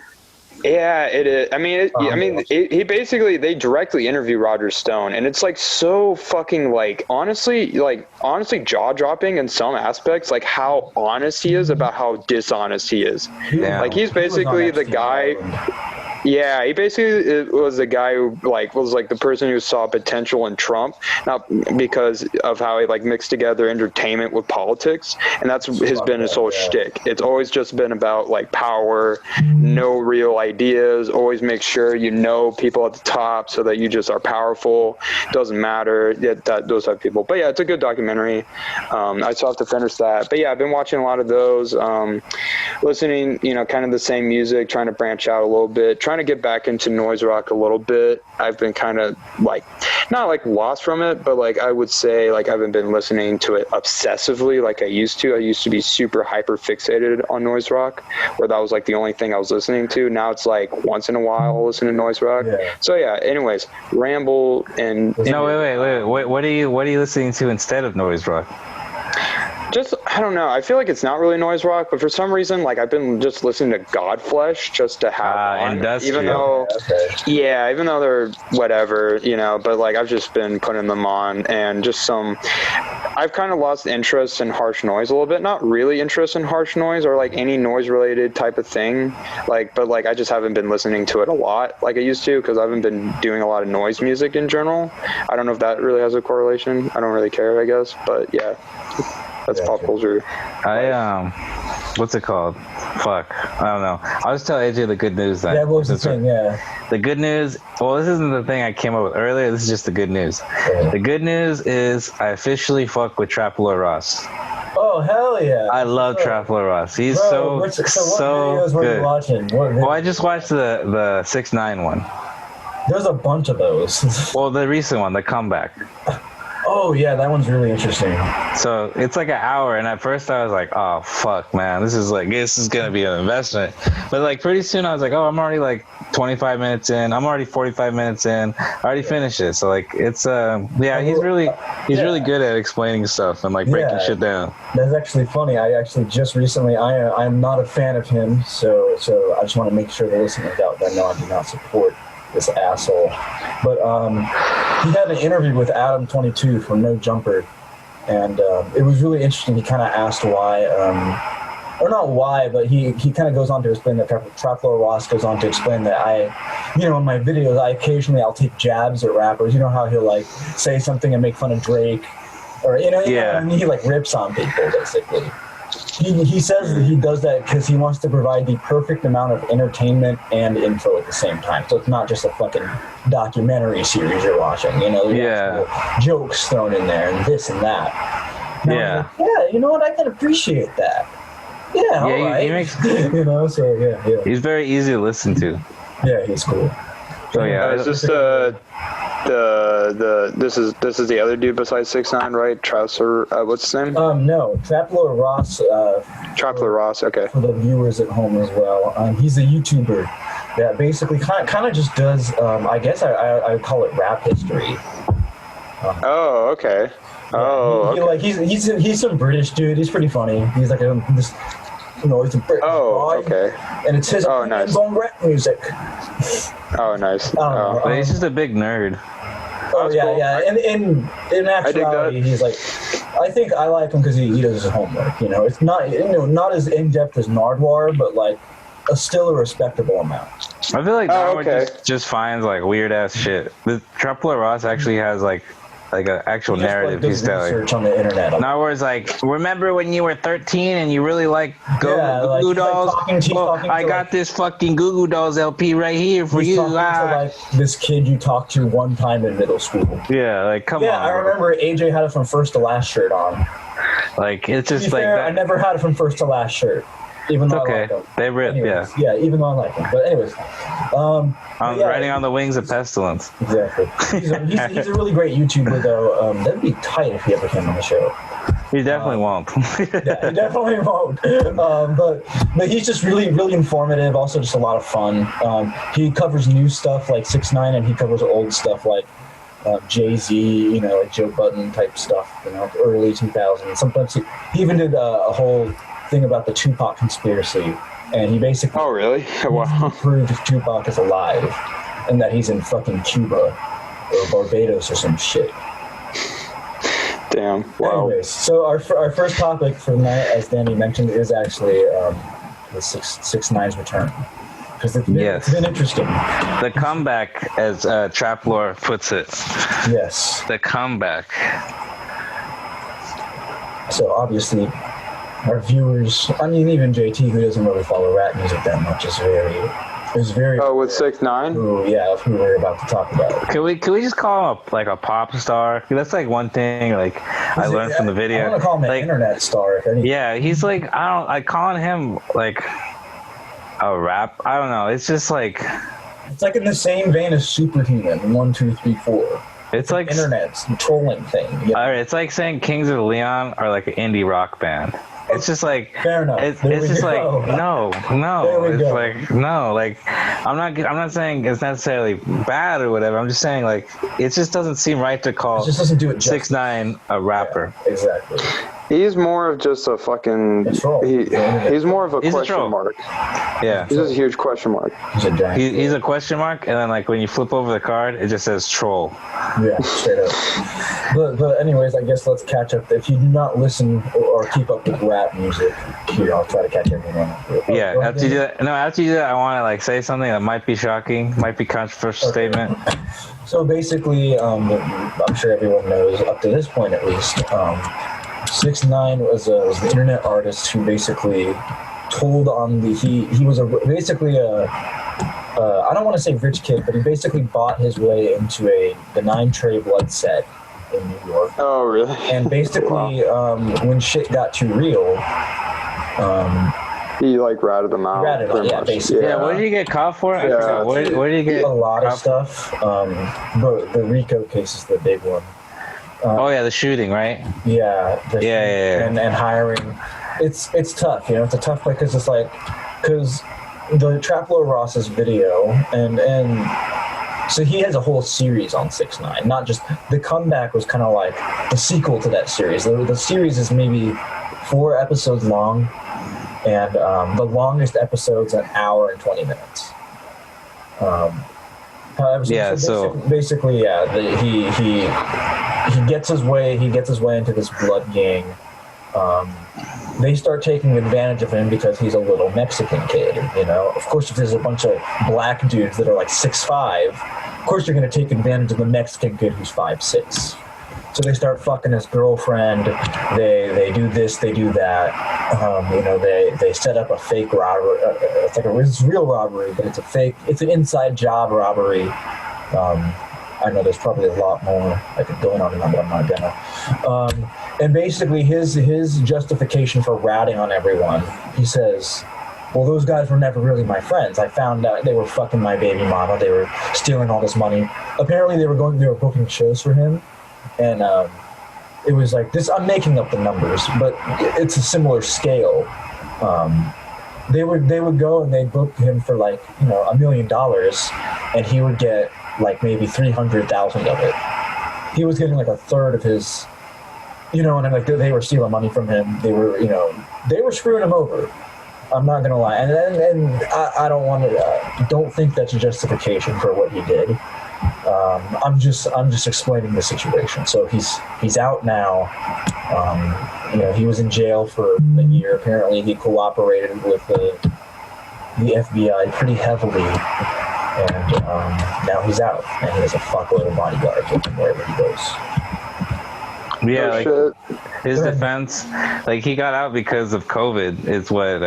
Yeah, it is. I mean, he basically, they directly interview Roger Stone, and it's like so fucking like honestly jaw dropping in some aspects, like how honest he is about how dishonest he is. Yeah. Like he's basically the guy. Yeah, he basically was the guy who was the person who saw potential in Trump, not because of how he mixed together entertainment with politics, and has been his whole shtick. It's always just been about power, no real ideas. Always make sure you know people at the top so that you just are powerful. Doesn't matter those type of people. But yeah, it's a good documentary. I still have to finish that. But yeah, I've been watching a lot of those, listening, kind of the same music, trying to branch out a little bit. Trying to get back into noise rock a little bit. I've been kind of not lost from it, but I would say I haven't been listening to it obsessively like I used to. I used to be super hyper fixated on noise rock, where that was the only thing I was listening to. Now it's once in a while I'll listen to noise rock. Yeah. So yeah, anyways, ramble and no, wait. What are you listening to instead of noise rock? Just, I don't know. I feel like it's not really noise rock, but for some reason, I've been just listening to Godflesh just to have on. Even though they're whatever, but I've just been putting them on, and just I've kind of lost interest in harsh noise a little bit. Not really interest in harsh noise or any noise related type of thing. But I just haven't been listening to it a lot like I used to, because I haven't been doing a lot of noise music in general. I don't know if that really has a correlation. I don't really care, I guess, but yeah. That's pop culture. What's it called? Fuck, I don't know. I'll just tell AJ the good news then. Yeah, what was the thing? Yeah. The good news. Well, this isn't the thing I came up with earlier. This is just the good news. Yeah. The good news is I officially fuck with Trap Lord Ross. Oh hell yeah! I love Trap Lord Ross. He's so what videos were you watching? Well, I just watched the 6ix9ine one. There's a bunch of those. Well, the recent one, the comeback. Oh yeah, that one's really interesting. So it's like an hour, and at first I was like, "Oh fuck, man, this is gonna be an investment." But like pretty soon I was like, "Oh, I'm already like 25 minutes in. I'm already 45 minutes in. I already finished it." So like it's he's really good at explaining stuff and like breaking shit down. That's actually funny. I actually just recently I'm not a fan of him, so I just want to make sure the listeners out there know I do not support this asshole. But he had an interview with Adam22 from No Jumper, and it was really interesting. He kind of asked why, or not why, but he kind of goes on to explain that Traplo Ross goes on to explain that in my videos, I'll take jabs at rappers. You know how he'll like say something and make fun of Drake, or you know what I mean? He like rips on people basically. He says that he does that because he wants to provide the perfect amount of entertainment and info at the same time. So it's not just a fucking documentary series you're watching. There's jokes thrown in there and this and that. And you know what? I can appreciate that. Yeah, all right. He makes, so yeah. He's very easy to listen to. Yeah, he's cool. So yeah, it's just this is the other dude besides 6ix9ine, right? Trouser, what's his name? No, Traplo Ross. Traplo Ross. Okay. For the viewers at home as well, he's a YouTuber that basically kind of just does. I guess I call it rap history. Oh, okay. He's some British dude. He's pretty funny. He's like he's a British boy, okay. And it's his nice. own rap music. Oh, nice. But he's just a big nerd. Oh yeah. And in actuality, he's like, I think I like him because he does his homework. It's not as in depth as Nardwuar, but like still a respectable amount. I feel like Nardwuar just finds like weird ass shit. The Traplo Ross actually has like an actual narrative he's telling. Research on the internet. Nardwuar's like, remember when you were 13 and you really like Goo Goo Dolls? I got this fucking Goo Goo Dolls LP right here for you. Talking to like this kid you talked to one time in middle school. Yeah, like come on. Yeah, I remember AJ had it from first to last shirt on. Like it's just like I never had it from first to last shirt. Even though I like them. They rip, yeah, even though I like them. But anyways, riding on the wings of pestilence. Exactly. He's a really great YouTuber, though. That'd be tight if he ever came on the show. He definitely won't. Yeah, he definitely won't. But he's just really, really informative. Also, just a lot of fun. He covers new stuff like 6ix9ine, and he covers old stuff like Jay-Z, like Joe Budden type stuff. Early 2000s. Sometimes he even did a whole thing about the Tupac conspiracy, and he basically proved Tupac is alive and that he's in fucking Cuba or Barbados or some shit. Damn. Wow. Anyways, so our first topic for the night, as Danny mentioned, is actually the 6ix9ine's return, because it's been interesting. The comeback, as Traplore puts it. Yes. The comeback. So obviously, our viewers, even JT, who doesn't really follow rap music that much, is very. Oh, with 6ix9ine? Who we're about to talk about. Can we just call him a pop star? That's like one thing I learned from the video. I want to call him an internet star, if anything. Yeah, he's like calling him like a rap. I don't know. It's just like it's like in the same vein as Superhuman 1, 2, 3, 4. It's like internet's trolling thing. Yeah. All right, it's like saying Kings of Leon are like an indie rock band. It's just like fair enough. It's just like no. It's go. like no. Like I'm not saying it's necessarily bad or whatever. I'm just saying like it just doesn't seem right to call 6ix9ine a rapper. Yeah, exactly. He's more of just a fucking. He's more of a question mark. Yeah. He's just a huge question mark. He's a question mark, and then like when you flip over the card, it just says troll. Yeah, straight up. But anyways, I guess let's catch up. If you do not listen or keep up with rap music, here I'll try to catch everyone up. Yeah. After you do that, I want to like say something that might be shocking, might be controversial statement. So basically, I'm sure everyone knows up to this point at least. 6ix9ine was the internet artist who basically told on he was basically I don't want to say rich kid, but he basically bought his way into the 9 Trey Blood set in New York. Oh, really? And basically, when shit got too real, he like ratted them out. Basically. Yeah, what did he get caught for? Yeah, what did he get? A lot of stuff. But the RICO case is the big one. Oh yeah, the shooting, right? Yeah. Yeah. And hiring. It's tough, you know. It's a tough play because the Traplo Ross's video and so he has a whole series on 6ix9ine. Not just the comeback was kind of like the sequel to that series. The series is maybe 4 episodes long, and the longest episode's an hour and 20 minutes. Basically, he gets his way into this blood gang. They start taking advantage of him because he's a little Mexican kid, you know. Of course, if there's a bunch of black dudes that are like 6'5", of course you're going to take advantage of the Mexican kid who's 5'6". So they start fucking his girlfriend. They do this, they do that. You know, they set up a fake robbery. It's real robbery, but it's an inside job robbery. I know there's probably a lot more going on in that, but I'm not gonna. And basically, his justification for ratting on everyone, he says, well, those guys were never really my friends. I found out they were fucking my baby mama. They were stealing all this money. Apparently, they were booking shows for him, and it was like this. I'm making up the numbers, but it's a similar scale. They would go and they'd book him for like, you know, $1 million, and he would get like maybe 300,000 of it. He was getting like a third of his, you know, and like they were stealing money from him. They were screwing him over. I'm not gonna lie, and I don't think that's a justification for what he did. I'm just explaining the situation. So he's out now. You know, he was in jail for a year. Apparently, he cooperated with the FBI pretty heavily, and now he's out, and he has a fuckload of bodyguards with him wherever he goes. Yeah, his defense, like he got out because of COVID, is what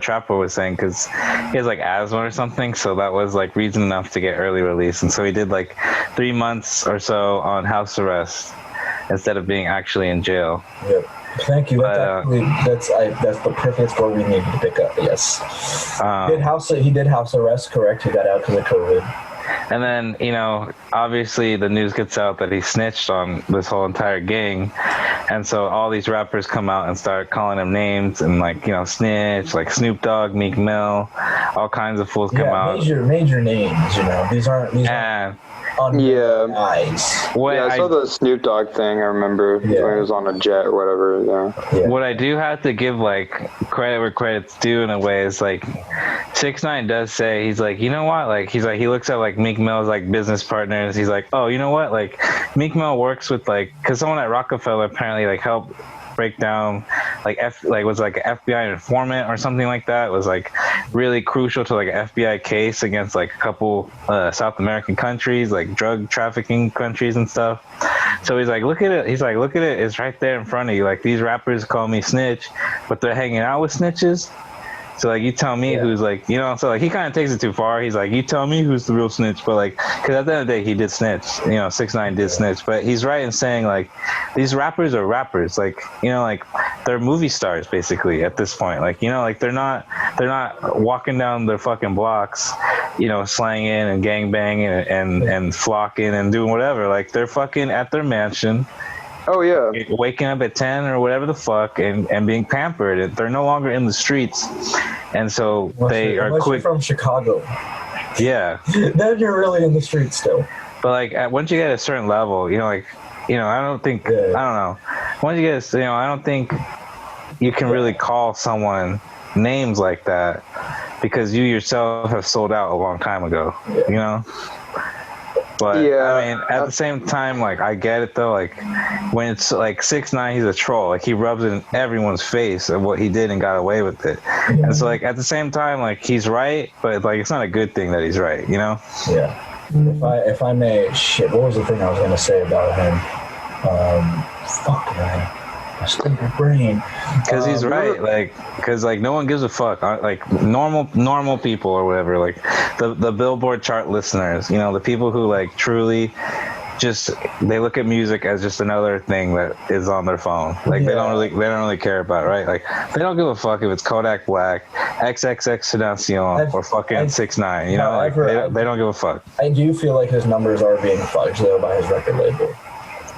Trapper was saying, because he has like asthma or something, so that was like reason enough to get early release, and so he did like 3 months or so on house arrest instead of being actually in jail. Yep. Thank you. That's the perfect score we needed to pick up. Yes. He did house arrest. Correct. He got out because of COVID. And then, you know, obviously the news gets out that he snitched on this whole entire gang. And so all these rappers come out and start calling him names and, like, you know, snitch, like Snoop Dogg, Meek Mill, all kinds of fools come out. Major names, you know. These aren't eyes. I saw the Snoop Dogg thing. I remember when he was on a jet or whatever. Yeah. What I do have to give like credit where credit's due in a way is like 6ix9ine does say, he's like, you know what? Like he looks at like Meek Mill's like business partners. He's like, oh, you know what? Like Meek Mill works with because someone at Rockefeller apparently like helped break down was like an FBI informant or something like that. It was like really crucial to like an FBI case against like a couple South American countries, like drug trafficking countries and stuff. So he's like, look at it. He's like, look at it. It's right there in front of you. Like these rappers call me snitch, but they're hanging out with snitches. So like you tell me who's like, you know, so like he kind of takes it too far. He's like, you tell me who's the real snitch, but like, because at the end of the day he did snitch, you know, 6ix9ine did snitch, but he's right in saying like these rappers are rappers, like, you know, like they're movie stars basically at this point, like, you know, like they're not walking down their fucking blocks, you know, slanging and gangbanging and flocking and doing whatever. Like they're fucking at their mansion. Oh yeah, waking up at 10 or whatever the fuck and being pampered. They're no longer in the streets, and so they are quick. You're from Chicago. Yeah. Then you're really in the streets still. But like once you get a certain level, you know, like, you know, I don't think I don't know. Once you get, you know, I don't think you can really call someone names like that because you yourself have sold out a long time ago. You know. But I mean, at the same time, like I get it though. Like when it's like 6ix9ine, he's a troll. Like he rubs it in everyone's face of what he did and got away with it. And so like at the same time, like he's right, but like it's not a good thing that he's right. You know? Yeah. If I may, shit. What was the thing I was gonna say about him? Fuck man. My stupid brain. Because he's right, like, because like no one gives a fuck. Like normal people or whatever, like the Billboard chart listeners, you know, the people who like truly just they look at music as just another thing that is on their phone. Like they don't really care about it, right? Like they don't give a fuck if it's Kodak Black, XXXTentacion, or fucking 6ix9ine. You know, like they don't give a fuck. I do feel like his numbers are being fudged though by his record label.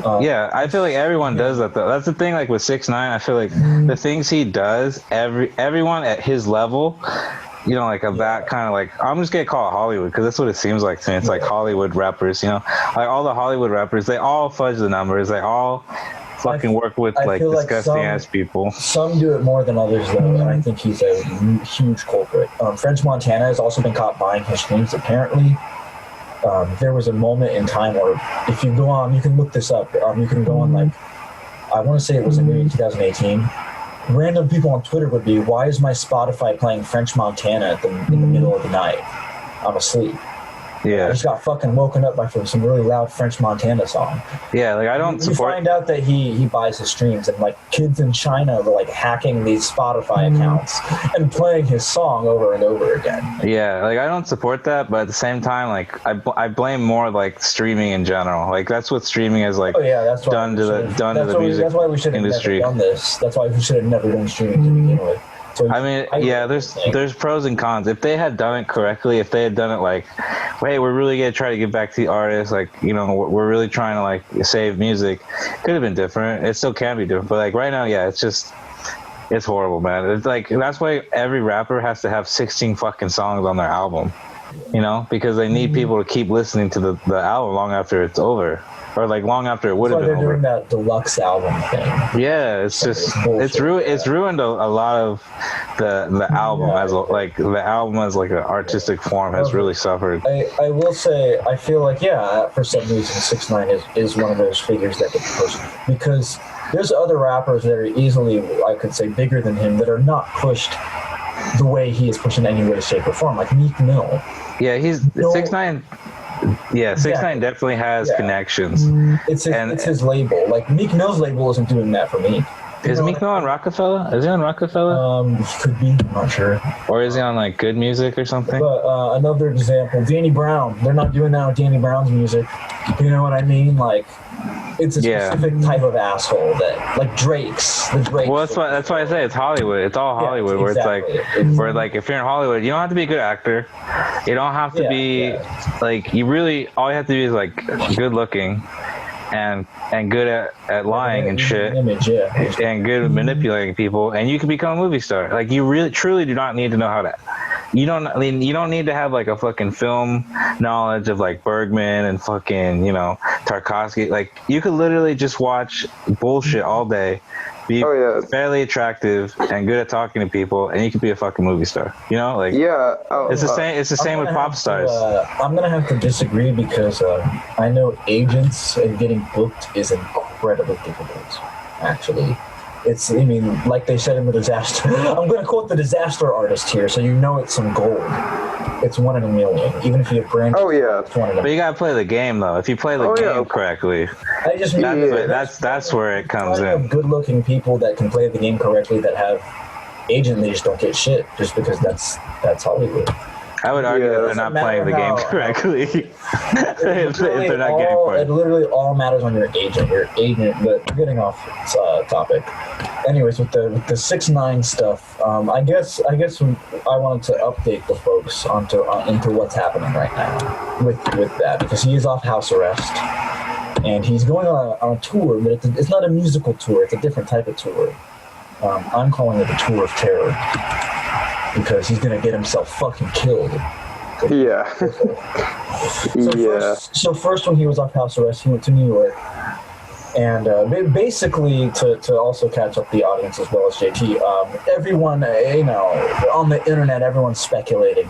Yeah, I feel like everyone does that though. That's the thing. Like with 6ix9ine, I feel like the things he does, everyone at his level, you know, like that kind of like, I'm just gonna call it Hollywood because that's what it seems like to me. It's like Hollywood rappers, you know, like all the Hollywood rappers, they all fudge the numbers. They all fucking work with like disgusting ass people. Some do it more than others though, and I think he's a huge culprit. French Montana has also been caught buying his streams apparently. There was a moment in time where if you go on, you can look this up. You can go on like, I want to say it was in maybe 2018. Random people on Twitter would be, why is my Spotify playing French Montana in the middle of the night? I'm asleep. Yeah. I just got fucking woken up by some really loud French Montana song. Yeah, like I don't support... You find out that he buys his streams, and like kids in China were like hacking these Spotify accounts and playing his song over and over again. Yeah, like I don't support that, but at the same time, like I blame more like streaming in general. Like that's what streaming has like done to the music that's why we should have industry. Never done this. That's why we should have never done streaming to begin with. So I mean, there's pros and cons. If they had done it correctly, if they had done it like, hey, we're really gonna try to get back to the artists, like, you know, we're really trying to like save music, could have been different. It still can be different, but like right now, yeah, it's horrible, man. It's like that's why every rapper has to have 16 fucking songs on their album, you know, because they need people to keep listening to the album long after it's over. Or like long after it would have been over. They're doing that deluxe album thing. Yeah, it's just it's ruined a lot of the album as like the album as like an artistic form has really suffered. I will say I feel like for some reason 6ix9ine is one of those figures that gets pushed because there's other rappers that are easily, I could say, bigger than him that are not pushed the way he is pushed in any way, shape, or form. Like Meek Mill. Yeah, 6ix9ine. Yeah, 6ix9ine definitely has connections. It's his label. Like Meek Mill's label isn't doing that for me. Is Meek Mill on Rockefeller? Is he on Rockefeller? Could be. I'm not sure. Or is he on like Good Music or something? But another example, Danny Brown. They're not doing that with Danny Brown's music. You know what I mean? Like, it's a specific type of asshole that, like Drake's. Well, that's why I say it's Hollywood. It's all Hollywood, where where like if you're in Hollywood, you don't have to be a good actor. You don't have to be like all you have to be is like good looking. And good at lying and shit, and good at manipulating people, and you can become a movie star. Like you really, truly do not need to know how to. You don't need to have like a fucking film knowledge of like Bergman and fucking Tarkovsky. Like you could literally just watch bullshit all day, be fairly attractive and good at talking to people, and you could be a fucking movie star. You know, like it's the same. It's the same with pop stars. I'm gonna have to disagree because I know agents and getting booked is incredibly difficult. Actually, like they said in The Disaster. I'm gonna quote the Disaster Artist here, so you know it's some gold. It's 1 in a million, even if you have brand. Oh yeah, it's 1 in a million. But you gotta play the game though. If you play the game correctly, I just mean that's where it comes in. Good-looking people that can play the game correctly that have agent, they just don't get shit just because that's Hollywood. I would argue that they're not playing the game correctly. if they're not getting for it. It literally all matters on your agent. But we're getting off topic. Anyways, with the 6ix9ine stuff, I guess I wanted to update the folks into what's happening right now with that, because he is off house arrest and he's going on a tour, but it's not a musical tour. It's a different type of tour. I'm calling it the Tour of Terror, because he's gonna get himself fucking killed. Yeah. So first, when he was off house arrest, he went to New York, and basically to also catch up the audience as well as JT. Everyone, on the internet, everyone's speculating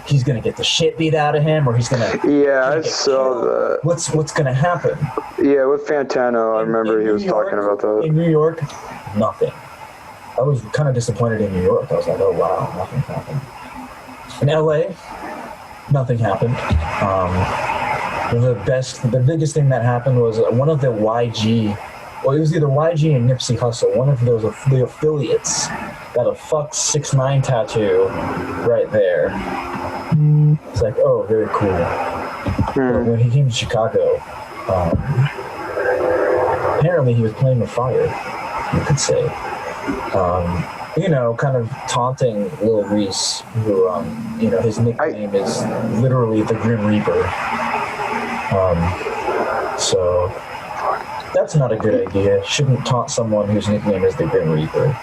he's gonna get the shit beat out of him, or he's gonna. Yeah, I saw that. What's gonna happen? Yeah, with Fantano, I remember he was talking about that. In New York, nothing. I was kind of disappointed in New York. I was like, oh wow, nothing happened. In LA, nothing happened. The biggest thing that happened was one of the YG, well, it was either YG and Nipsey Hussle, one of the affiliates got a fuck 6ix9ine tattoo right there. It's like, oh, very cool. But when he came to Chicago, apparently he was playing with fire, you could say. Kind of taunting Lil Reese, who, his nickname is literally the Grim Reaper. That's not a good idea. Shouldn't taunt someone whose nickname is the Grim Reaper.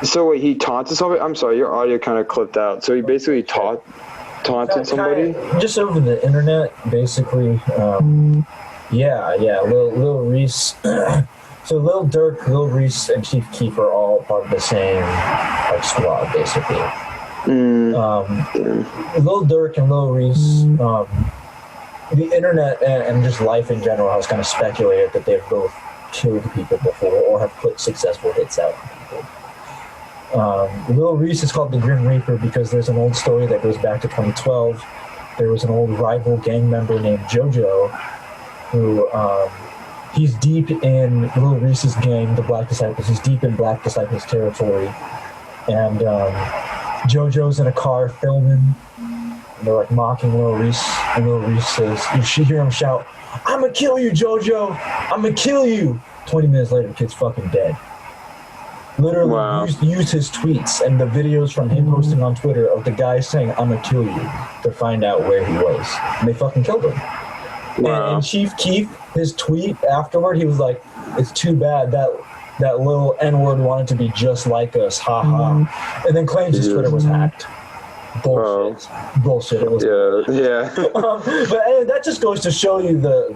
So wait, he taunted somebody? I'm sorry, your audio kind of clipped out. So he basically taunted somebody? Just over the internet, basically. Lil Reese. So Lil Durk, Lil Reese, and Chief Keef are all part of the same squad, basically. Lil Durk and Lil Reese, the internet and just life in general has kind of speculated that they've both killed people before or have put successful hits out on people. Lil Reese is called the Grim Reaper because there's an old story that goes back to 2012. There was an old rival gang member named JoJo who he's deep in Lil Reese's gang, the Black Disciples. He's deep in Black Disciples territory. And JoJo's in a car filming. And they're like mocking Lil Reese. And Lil Reese says, you should hear him shout, "I'm gonna kill you, JoJo! I'm gonna kill you!" 20 minutes later, the kid's fucking dead. Literally used his tweets and the videos from him posting on Twitter of the guy saying, "I'm gonna kill you," to find out where he was. And they fucking killed him. Wow. And Chief Keef, his tweet afterward, he was like, "It's too bad that little N-word wanted to be just like us, haha." And then claims his Twitter was hacked. Bullshit. It was but that just goes to show you the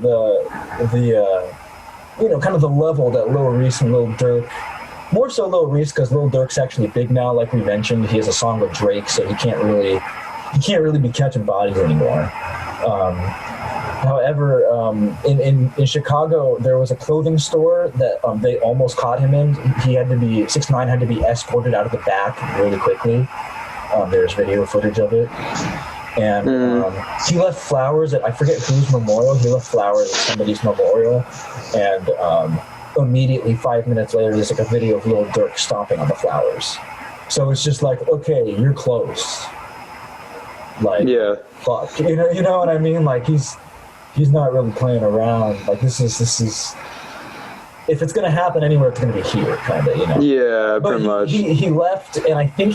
kind of the level that Lil Reese and Lil Durk, more so Lil Reese because Lil Durk's actually big now, like we mentioned. He has a song with Drake, so he can't really be catching bodies anymore. However, in Chicago, there was a clothing store that they almost caught him in. 6ix9ine had to be escorted out of the back really quickly. There's video footage of it. And he left flowers at, I forget whose memorial, he left flowers at somebody's memorial. And immediately 5 minutes later, there's like a video of Lil Durk stomping on the flowers. So it's just like, okay, you're close. Like, fuck. You know what I mean? Like, he's not really playing around. Like, this is if it's gonna happen anywhere, it's gonna be here, kind of, Yeah, but pretty much. He left, and I think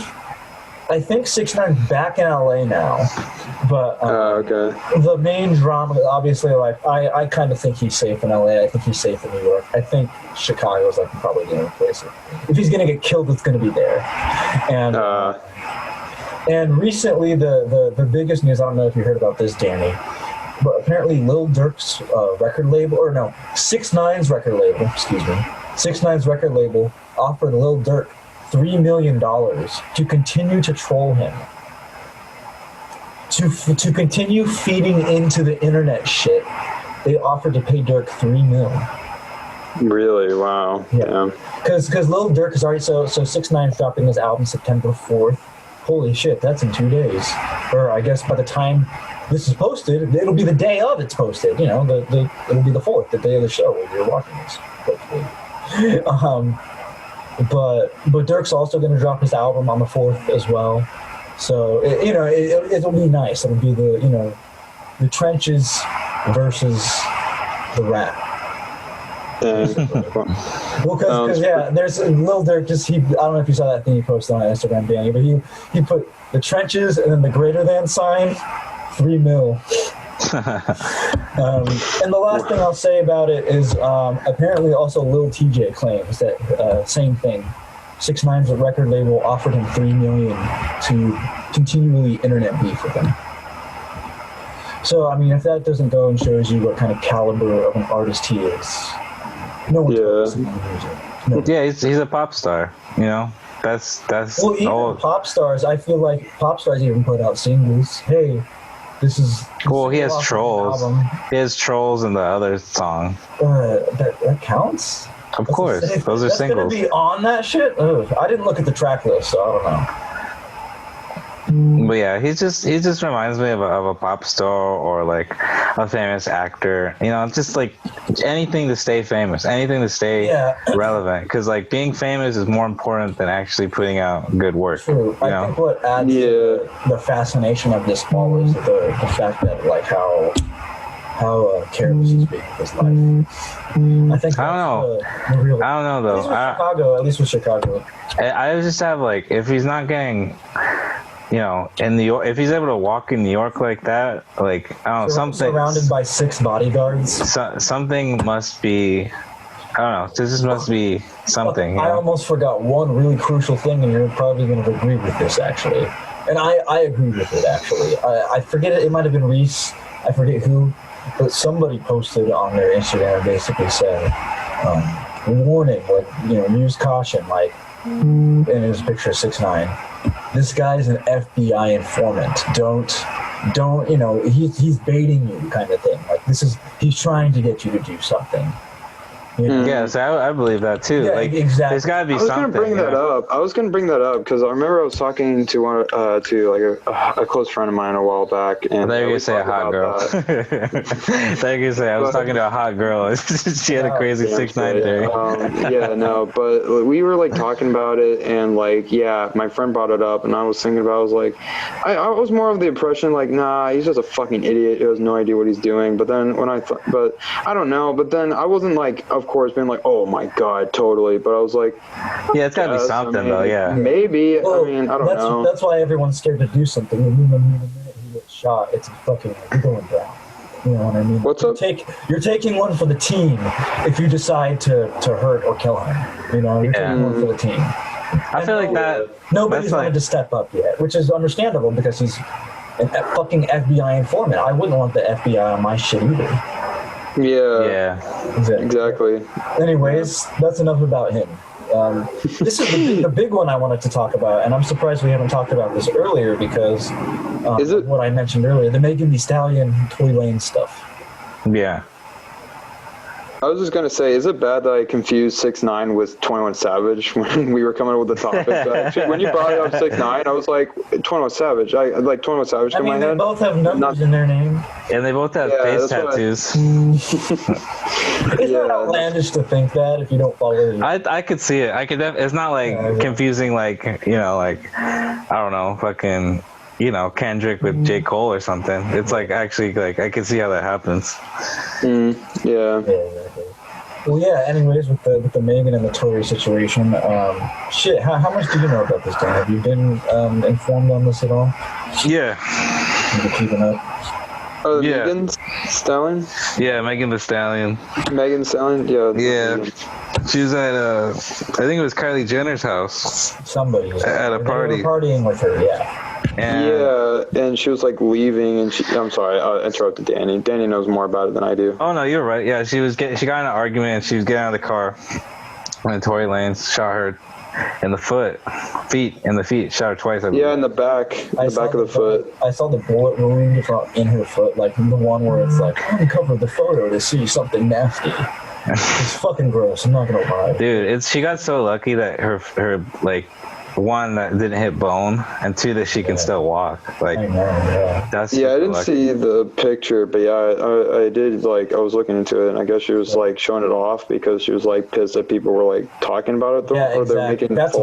6ix9ine's back in LA now. But the main drama, obviously, like I kind of think he's safe in LA. I think he's safe in New York. I think Chicago's like probably the only place. If he's gonna get killed, it's gonna be there. And recently, the biggest news, I don't know if you heard about this, Danny, but apparently Lil Durk's record label, or no, 6ix9ine's record label, 6ix9ine's record label offered Lil Durk $3 million to continue to troll him, to continue feeding into the internet shit. They offered to pay Durk $3 million. Really? Wow. Yeah. Because Lil Durk is already, so 6ix9ine's dropping his album September 4th. Holy shit, that's in 2 days. Or I guess by the time this is posted, it'll be the day of it's posted. It'll be the 4th, the day of the show when you're watching this, hopefully. But Durk's also going to drop his album on the 4th as well. So it'll be nice. It'll be the trenches versus the rap. Well, because there's Lil Durk. I don't know if you saw that thing he posted on Instagram, Danny, but he put the trenches and then the greater than sign, $3 million. And the last thing I'll say about it is apparently also Lil TJ claims that same thing. 6ix9ine's record label offered him $3 million to continually internet beef with him. So I mean, if that doesn't go and shows you what kind of caliber of an artist he is, no one talks about music. No. Yeah, he's a pop star. That's well, even pop stars. I feel like pop stars even put out singles. Hey. This is he has trolls. He has trolls in the other song. That counts? Of course. Those are singles. That's gonna be on that shit? Ugh. I didn't look at the track list, so I don't know. But yeah, he just reminds me of a pop star or like a famous actor. Just like anything to stay famous, anything to stay relevant. Because like being famous is more important than actually putting out good work. True. I think what adds to the fascination of this ball is the fact that like how careless he's being with his life. I think I don't know though. At least with Chicago. I just have like, if he's not getting, in New York, if he's able to walk in New York like that, like I don't know, something surrounded by 6 bodyguards. Something must be I don't know. This must be something. I almost forgot one really crucial thing, and you're probably going to agree with this, actually. And I agree with it, actually. I forget it. It might have been Reese. I forget who. But somebody posted on their Instagram and basically said, warning, like, use caution, like, and it was a picture of 6ix9ine. This guy's an FBI informant. Don't, he's baiting you, kind of thing. Like, he's trying to get you to do something. Yeah, so I believe that too. Yeah, like, exactly. There's got to be something. I was gonna bring that up because I remember I was talking to a close friend of mine a while back, and I thought you were gonna say a hot girl. I was talking to a hot girl. She had a crazy 6ix9ine theory. But we were like talking about it, and like, my friend brought it up, and I was thinking about. I was like, I was more of the impression like, nah, he's just a fucking idiot who has no idea what he's doing. But then but I don't know. But then I wasn't like, of course, being like, oh my god, totally. But I was like, yeah, it's gotta be something, though. Yeah, maybe. Well, I don't know. That's why everyone's scared to do something. The minute he gets shot, it's fucking going down. You know what I mean? What's up? You're taking one for the team if you decide to hurt or kill him. You're taking one for the team. I feel like that. Nobody's wanted to step up yet, which is understandable because he's a fucking FBI informant. I wouldn't want the FBI on my shit either. Yeah. Exactly. Anyways, that's enough about him. This is the big one I wanted to talk about, and I'm surprised we haven't talked about this earlier because is it what I mentioned earlier, the Megan Thee Stallion, Tory Lanez stuff. Yeah. I was just gonna say, is it bad that I confused 6ix9ine with 21 Savage when we were coming up with the topic? Actually, when you brought up 6ix9ine, I was like, 21 Savage. I like 21 Savage in my head. They both have numbers in their name. And they both have face tattoos. It's not outlandish to think that if you don't follow it. I could see it. It's not like confusing, like, I don't know, fucking, Kendrick with J. Cole or something. It's like, actually, like, I can see how that happens. Yeah. Well, yeah. Anyways, with the Megan and the Tory situation, how much do you know about this, Dan? Have you been informed on this at all? Yeah. You keeping up? Oh, Megan Stallion? Yeah, Megan Thee Stallion. Megan Stallion? Yeah. Yeah. She was at I think it was Kylie Jenner's house. Somebody was at a party. They were partying with her, yeah. And she was like leaving, and I'm sorry, I interrupted Danny. Danny knows more about it than I do. Oh no, you're right. Yeah, she got in an argument, and she was getting out of the car, and Tory Lanez shot her in the feet, shot her twice. I believe. Yeah, in the back of the foot. I saw the bullet wound in her foot, like the one where it's like, uncover the photo to see something nasty. It's fucking gross. I'm not gonna lie, dude. She got so lucky that her like, one, that didn't hit bone, and two, that she can still walk. Like, I know, that's I didn't see the picture, but I did, like, I was looking into it, and I guess she was like showing it off because she was like pissed that people were like talking about it though. Yeah, exactly. That's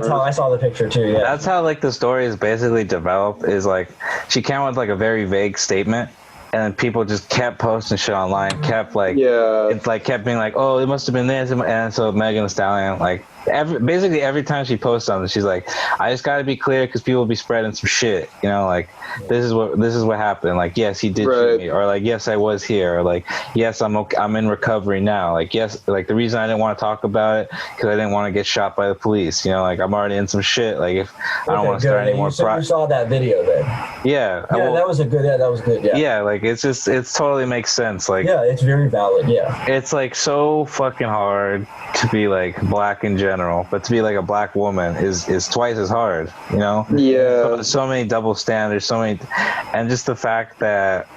how I saw the picture too. Yeah, that's how like the story is basically developed. Is like she came with like a very vague statement, and people just kept posting shit online, kept like, it's like kept being like, oh, it must have been this, and so Megan Thee Stallion, like, basically every time she posts something, she's like, I just got to be clear because people will be spreading some shit, like, this is what happened, like, yes, he did shoot me, or like, yes, I was here, or like, yes, I'm okay, I'm in recovery now, like, yes, like, the reason I didn't want to talk about it because I didn't want to get shot by the police, like, I'm already in some shit, like, if I don't want to start any more. So you saw that video then? That was good. Yeah, like, it's totally makes sense, like, it's very valid. It's like so fucking hard to be like black in general, but to be like a black woman is twice as hard, so many double standards, and just the fact that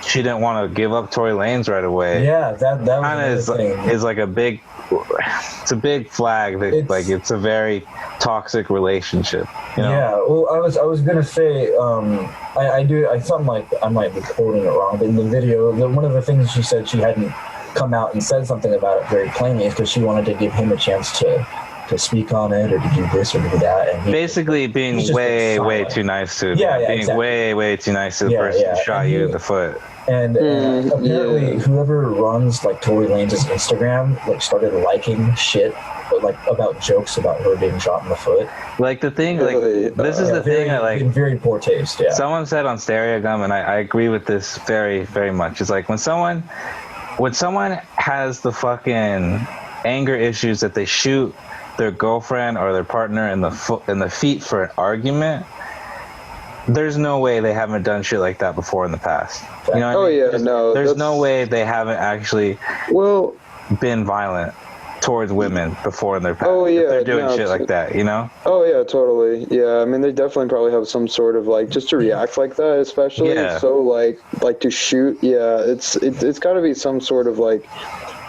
she didn't want to give up Tory Lanez right away, that kind of is like a big flag that like it's a very toxic relationship, well, I was gonna say, something like, I might be quoting it wrong, but in the video, one of the things she said she hadn't come out and said something about it very plainly is because she wanted to give him a chance to speak on it or to do this or do that, and basically being way too nice to way too nice to the person who shot you in the foot. And apparently whoever runs like Tory Lanez's Instagram like started liking shit like about jokes about her being shot in the foot. Like the thing, like this is the thing I like. Very poor taste. Yeah. Someone said on Stereo Gum, and I agree with this very, very much. It's like when someone has the fucking anger issues that they shoot their girlfriend or their partner in the feet for an argument, there's no way they haven't done shit like that before in the past. You know what I mean? There's no way they haven't actually been violent towards women before in their past. Oh yeah, if they're doing shit like that, you know? Oh yeah, totally. Yeah, I mean they definitely probably have some sort of like just to react like that, especially so like to shoot. Yeah, it's got to be some sort of like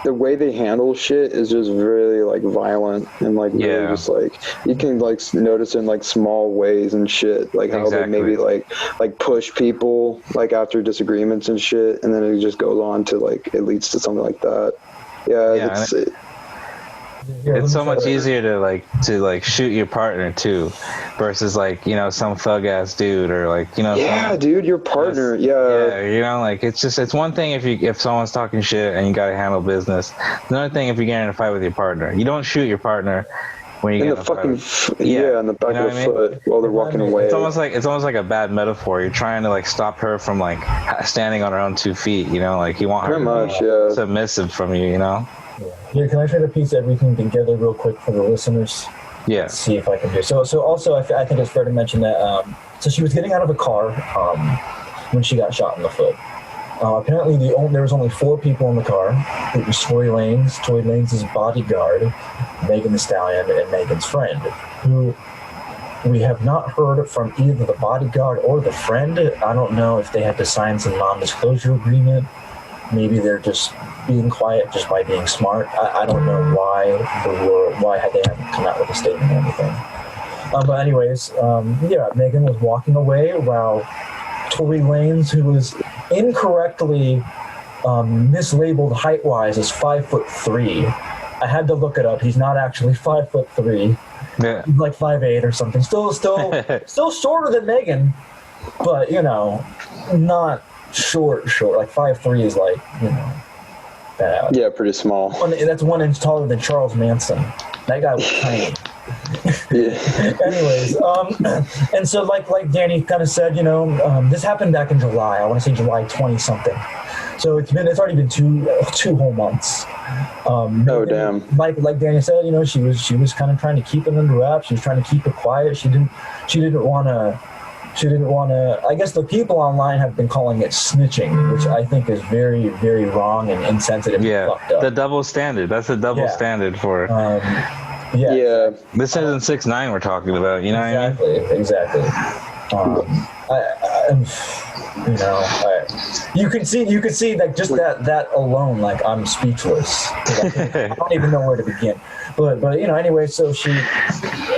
the way they handle shit is just really like violent and like really just like you can like notice in like small ways and shit, like how they maybe like push people like after disagreements and shit, and then it just goes on to like it leads to something like that. It's so much easier to shoot your partner too, versus like, you know, some thug ass dude or like, you know. Yeah, dude, your partner. Yeah, you know, like it's one thing if someone's talking shit and you gotta handle business. It's another thing if you get in a fight with your partner. You don't shoot your partner when you get in the fucking in the back of the foot while they're walking away. It's almost like a bad metaphor. You're trying to like stop her from like standing on her own 2 feet. You know, like you want her to be submissive from you. You know. Yeah, can I try to piece everything together real quick for the listeners? Yeah. Let's see if I can do so. So also, I think it's fair to mention that so she was getting out of a car when she got shot in the foot. Apparently, there was only 4 people in the car. It was Tory Lanez's bodyguard, Megan Thee Stallion, and Megan's friend, who we have not heard from either the bodyguard or the friend. I don't know if they had to sign some non-disclosure agreement. Maybe they're just being quiet just by being smart. I don't know why they haven't come out with a statement or anything. But anyways, Megan was walking away while Tory Lanez, who was incorrectly mislabeled height-wise as 5'3". I had to look it up. He's not actually 5'3". Yeah. He's like 5'8" or something. Still shorter than Megan, but you know, not short. Like 5'3" is like, you know, bad. Yeah, pretty small. That's 1 inch taller than Charles Manson. That guy was tiny. Anyways, and so like Danny kind of said, you know, this happened back in July. I want to say July 20 something. So it's already been two whole months. Damn. Like Danny said, you know, she was kind of trying to keep it under wraps. She was trying to keep it quiet. She didn't want to. I guess the people online have been calling it snitching, which I think is very, very wrong and insensitive. Yeah, and fucked up. the double standard. That's a double standard for. This isn't 6ix9ine we're talking about. You know what I mean? Exactly. You can see that just that alone, like I'm speechless. I don't even know where to begin. But you know, anyway, so she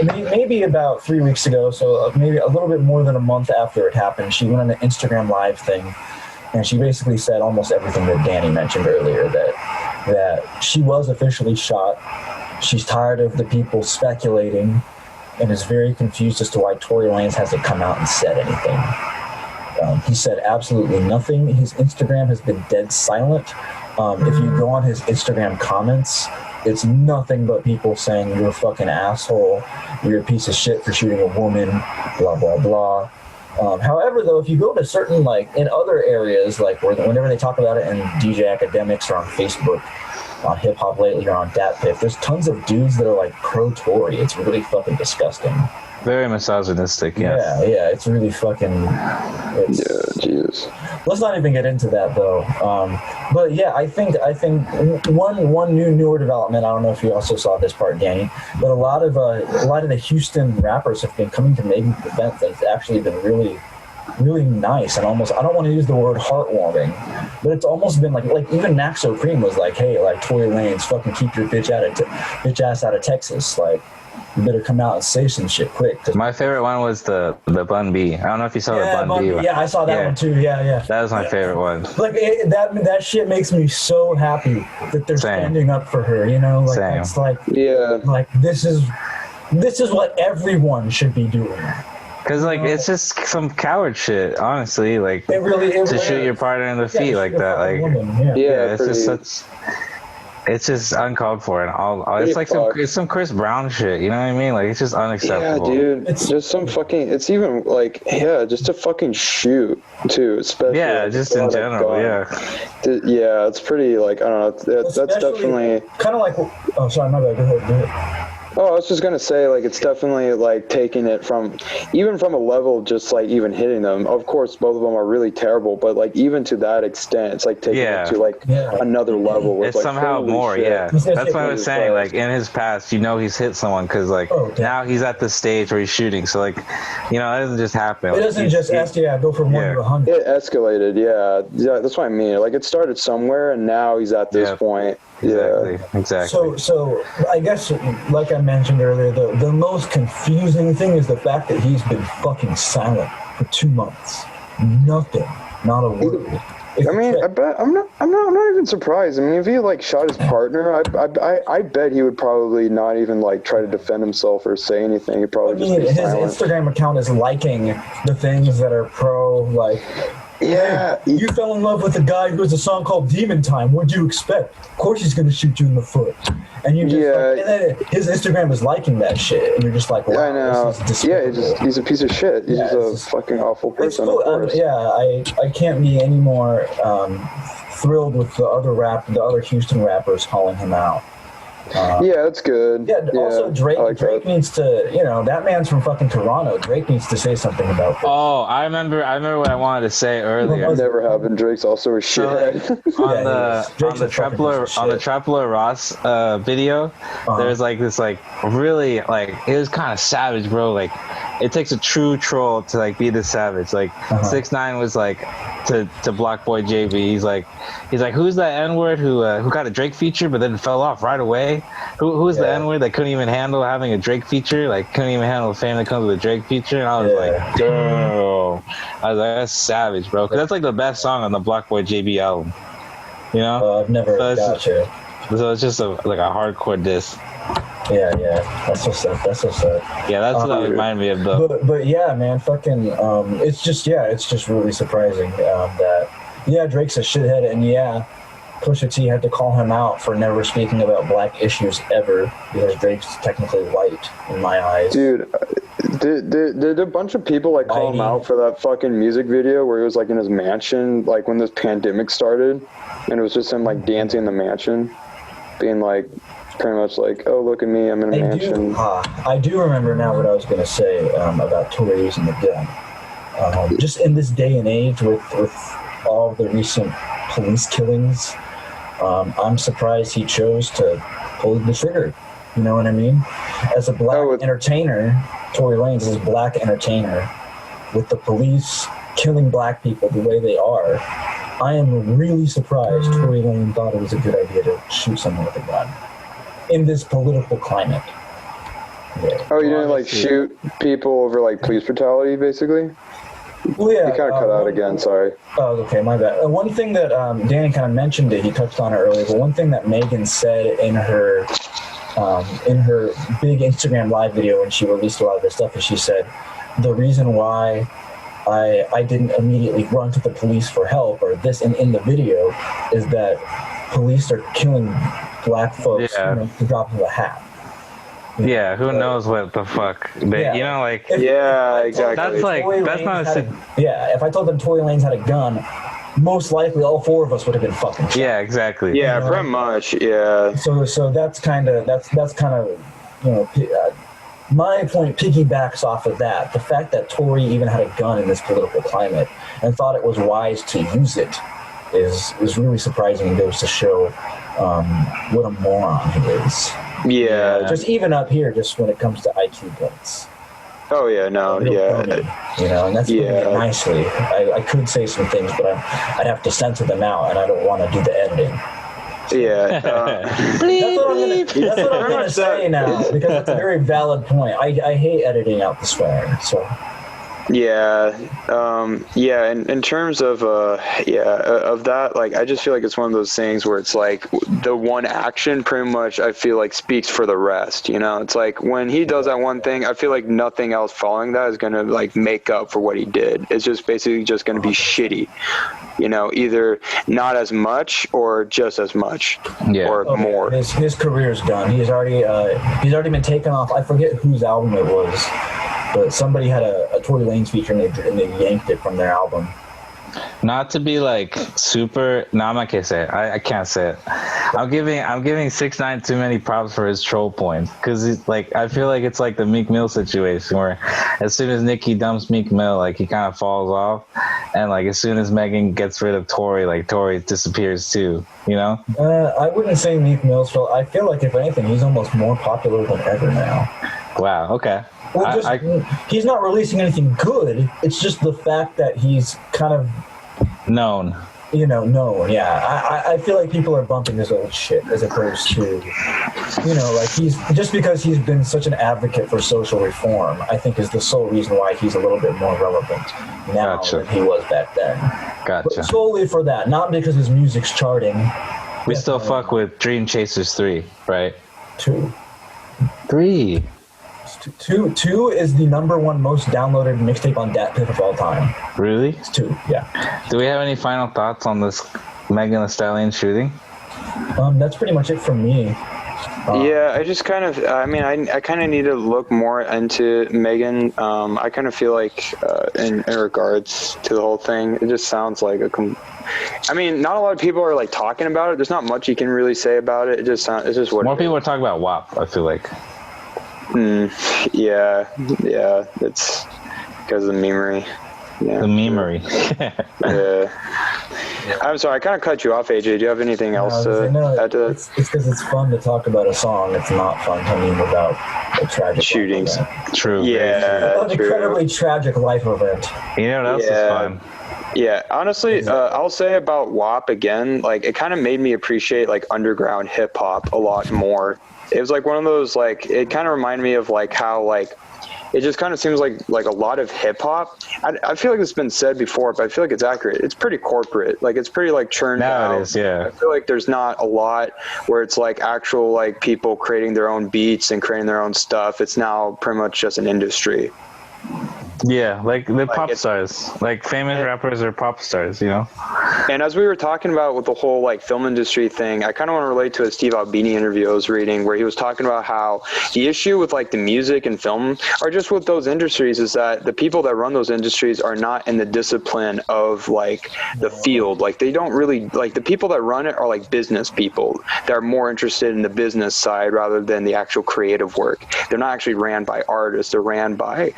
maybe about 3 weeks ago, so maybe a little bit more than a month after it happened, she went on an Instagram live thing, and she basically said almost everything that Danny mentioned earlier, that she was officially shot. She's tired of the people speculating and is very confused as to why Tory Lanez hasn't come out and said anything. He said absolutely nothing. His Instagram has been dead silent. If you go on his Instagram comments, it's nothing but people saying, you're a fucking asshole, you're a piece of shit for shooting a woman, blah, blah, blah. However, though, if you go to certain, like, in other areas, like whenever they talk about it in DJ Academics or on Facebook, on Hip Hop Lately or on DatPiff, there's tons of dudes that are, like, pro-Tory. It's really fucking disgusting. Very misogynistic, yeah. Yeah, it's really fucking... Jesus. Let's not even get into that, though. But yeah, I think one newer development. I don't know if you also saw this part, Danny, but a lot of the Houston rappers have been coming to Megan's defense. It's actually been really, really nice and almost. I don't want to use the word heartwarming, but it's almost been like even Naxo Cream was like, hey, like Tory Lanez, fucking keep your bitch ass out of Texas, like. You better come out and say some shit quick. My favorite one was the Bun B. I don't know if you saw the Bun B. Yeah, I saw that one too. Yeah. That was my favorite one. Like that shit makes me so happy that they're standing up for her. You know, like it's like like this is what everyone should be doing. Because like it's just some coward shit, honestly. Like it really to shoot your partner in the feet like that. Like it's just such. It's just uncalled for, and it's like some Chris Brown shit. You know what I mean? Like it's just unacceptable. Yeah, dude. It's just some fucking. It's even like just to fucking shoot too, especially. Yeah, just in general. Yeah. Yeah, it's pretty like I don't know. That's definitely kind of like Oh, sorry, my bad. Go ahead. Oh, I was just gonna say, like, it's definitely like taking it from a level of just like even hitting them. Of course, both of them are really terrible, but like even to that extent, it's like taking it to like another level. With, it's like, somehow more, shit. yeah. That's what I was saying. Like in his past, he's hit someone because like now he's at the stage where he's shooting. So like, that doesn't just happen. It doesn't just go from 1 to 100. It escalated, yeah. That's what I mean. Like it started somewhere, and now he's at this point. Exactly. So I guess, like I mentioned earlier, the most confusing thing is the fact that he's been fucking silent for 2 months. Nothing, not a word. I mean, I bet I'm not even surprised. I mean, if he like shot his partner, I bet he would probably not even like try to defend himself or say anything. He'd probably just be his silent. Instagram account is liking the things that are pro, like. Yeah, hey, you fell in love with a guy who has a song called Demon Time. What'd you expect? Of course he's gonna shoot you in the foot. And you just and then his Instagram is liking that shit, and you're just like, wow, I know. This is he's a piece of shit. He's just a fucking awful person. Cool. Of course. I can't be any more thrilled with the other Houston rappers calling him out. That's good. Also, Drake needs to, that man's from fucking Toronto. Drake needs to say something about this. Oh, I remember what I wanted to say earlier. Never happened. Drake's also a shithead. On the Trapler Ross video, there's like this like really like it was kind of savage, bro. Like it takes a true troll to like be this savage. Like 6ix9ine was like to Block Boy JB. He's like who's that N-word who got a Drake feature but then fell off right away? Who's the N-word that couldn't even handle having a Drake feature? Like couldn't even handle the fame that comes with a Drake feature? And I was like, damn. I was like, that's savage, bro. 'Cause that's like the best song on the Block Boy JB album. I've never gotcha. So it's just a hardcore diss. Yeah, that's so sad. Yeah, that's what that reminded me of though. But yeah, man, fucking, it's just really surprising that Drake's a shithead, and Pusha T had to call him out for never speaking about black issues ever because Drake's technically white in my eyes. Dude, did a bunch of people like call him out for that fucking music video where he was like in his mansion, like when this pandemic started, and it was just him like dancing in the mansion, being like pretty much like, oh look at me, I'm in a mansion. I do remember now what I was gonna say about Tory using the gun. Just in this day and age with all of the recent police killings. I'm surprised he chose to pull the trigger. You know what I mean? As a black entertainer, Tory Lanez is a black entertainer with the police killing black people the way they are. I am really surprised Tory Lanez thought it was a good idea to shoot someone with a gun in this political climate. Oh, you didn't like shoot people over like police brutality, basically? Well, yeah. You kind of cut out again, sorry. Oh, okay, my bad. One thing that Danny kind of mentioned it, he touched on it earlier, but one thing that Megan said in her big Instagram live video when she released a lot of this stuff is she said, the reason why I didn't immediately run to the police for help or this in the video is that police are killing black folks the drop of a hat. Yeah, who knows what the fuck? But, exactly. That's not if I told them Tory Lanez had a gun, most likely all four of us would have been fucking shot. Yeah, exactly. Yeah, pretty much. Yeah. So that's kind of my point piggybacks off of that. The fact that Tory even had a gun in this political climate and thought it was wise to use it is really surprising and goes to show what a moron he is. Yeah. Just even up here, just when it comes to IQ points. Oh, yeah, no, yeah. And that's putting it nicely. I could say some things, but I'd have to censor them out, and I don't want to do the editing. Yeah. That's what I'm going to say now, because that's a very valid point. I hate editing out the swearing, so... Yeah, and in terms of of that, like I just feel like it's one of those things where it's like the one action pretty much I feel like speaks for the rest, it's like when he does that one thing, I feel like nothing else following that is gonna like make up for what he did. It's just basically just gonna be shitty, either not as much or just as much or more. His career's done. He's already been taken off. I forget whose album it was. But somebody had a Tory Lanez feature and they yanked it from their album. Not to be like super. No, I'm not gonna say it. I can't say it. I'm giving 6ix9ine too many props for his troll points because like I feel like it's like the Meek Mill situation where as soon as Nicki dumps Meek Mill, like he kind of falls off, and like as soon as Megan gets rid of Tory, like Tory disappears too. You know? I wouldn't say Meek Mill's troll. I feel like if anything, he's almost more popular than ever now. Wow. Okay. Well, he's not releasing anything good. It's just the fact that he's kind of known. You know, known. Yeah, I feel like people are bumping his old shit as opposed to, you know, like he's just because he's been such an advocate for social reform. I think is the sole reason why he's a little bit more relevant now than he was back then. Gotcha. But solely for that, not because his music's charting. We still fuck with Dream Chasers 3, right? 2. 3. 2 is the #1 most downloaded mixtape on DatPiff of all time. Really? It's 2, yeah. Do we have any final thoughts on this Megan Thee Stallion shooting? That's pretty much it from me. Yeah, I just kind of, I mean, I kind of need to look more into Megan. I kind of feel like in regards to the whole thing, it just sounds like I mean, not a lot of people are like talking about it. There's not much you can really say about it. It's just what more people are talking about WAP, I feel like. Yeah, it's because of the memery. Yeah. The memery. Yeah. I'm sorry, I kind of cut you off, AJ. Do you have anything else to add to that? It's because it's fun to talk about a song. It's not fun to meme about a tragic shootings. True. Yeah. An incredibly tragic life event. You know what else is fun? Yeah, honestly, I'll say about WAP again, like it kind of made me appreciate like underground hip hop a lot more. It was like one of those, like, it kind of reminded me of like how like it just kind of seems like a lot of hip hop. I feel like it's been said before, but I feel like it's accurate. It's pretty corporate. Like it's pretty like churned out. It is, yeah. I feel like there's not a lot where it's like actual like people creating their own beats and creating their own stuff. It's now pretty much just an industry. Yeah, like the pop stars, like famous rappers are pop stars, you know. And as we were talking about with the whole like film industry thing, I kind of want to relate to a Steve Albini interview I was reading where he was talking about how the issue with like the music and film or just with those industries is that the people that run those industries are not in the discipline of like the field. Like they don't really like the people that run it are like business people that are more interested in the business side rather than the actual creative work. They're not actually ran by artists. They're ran by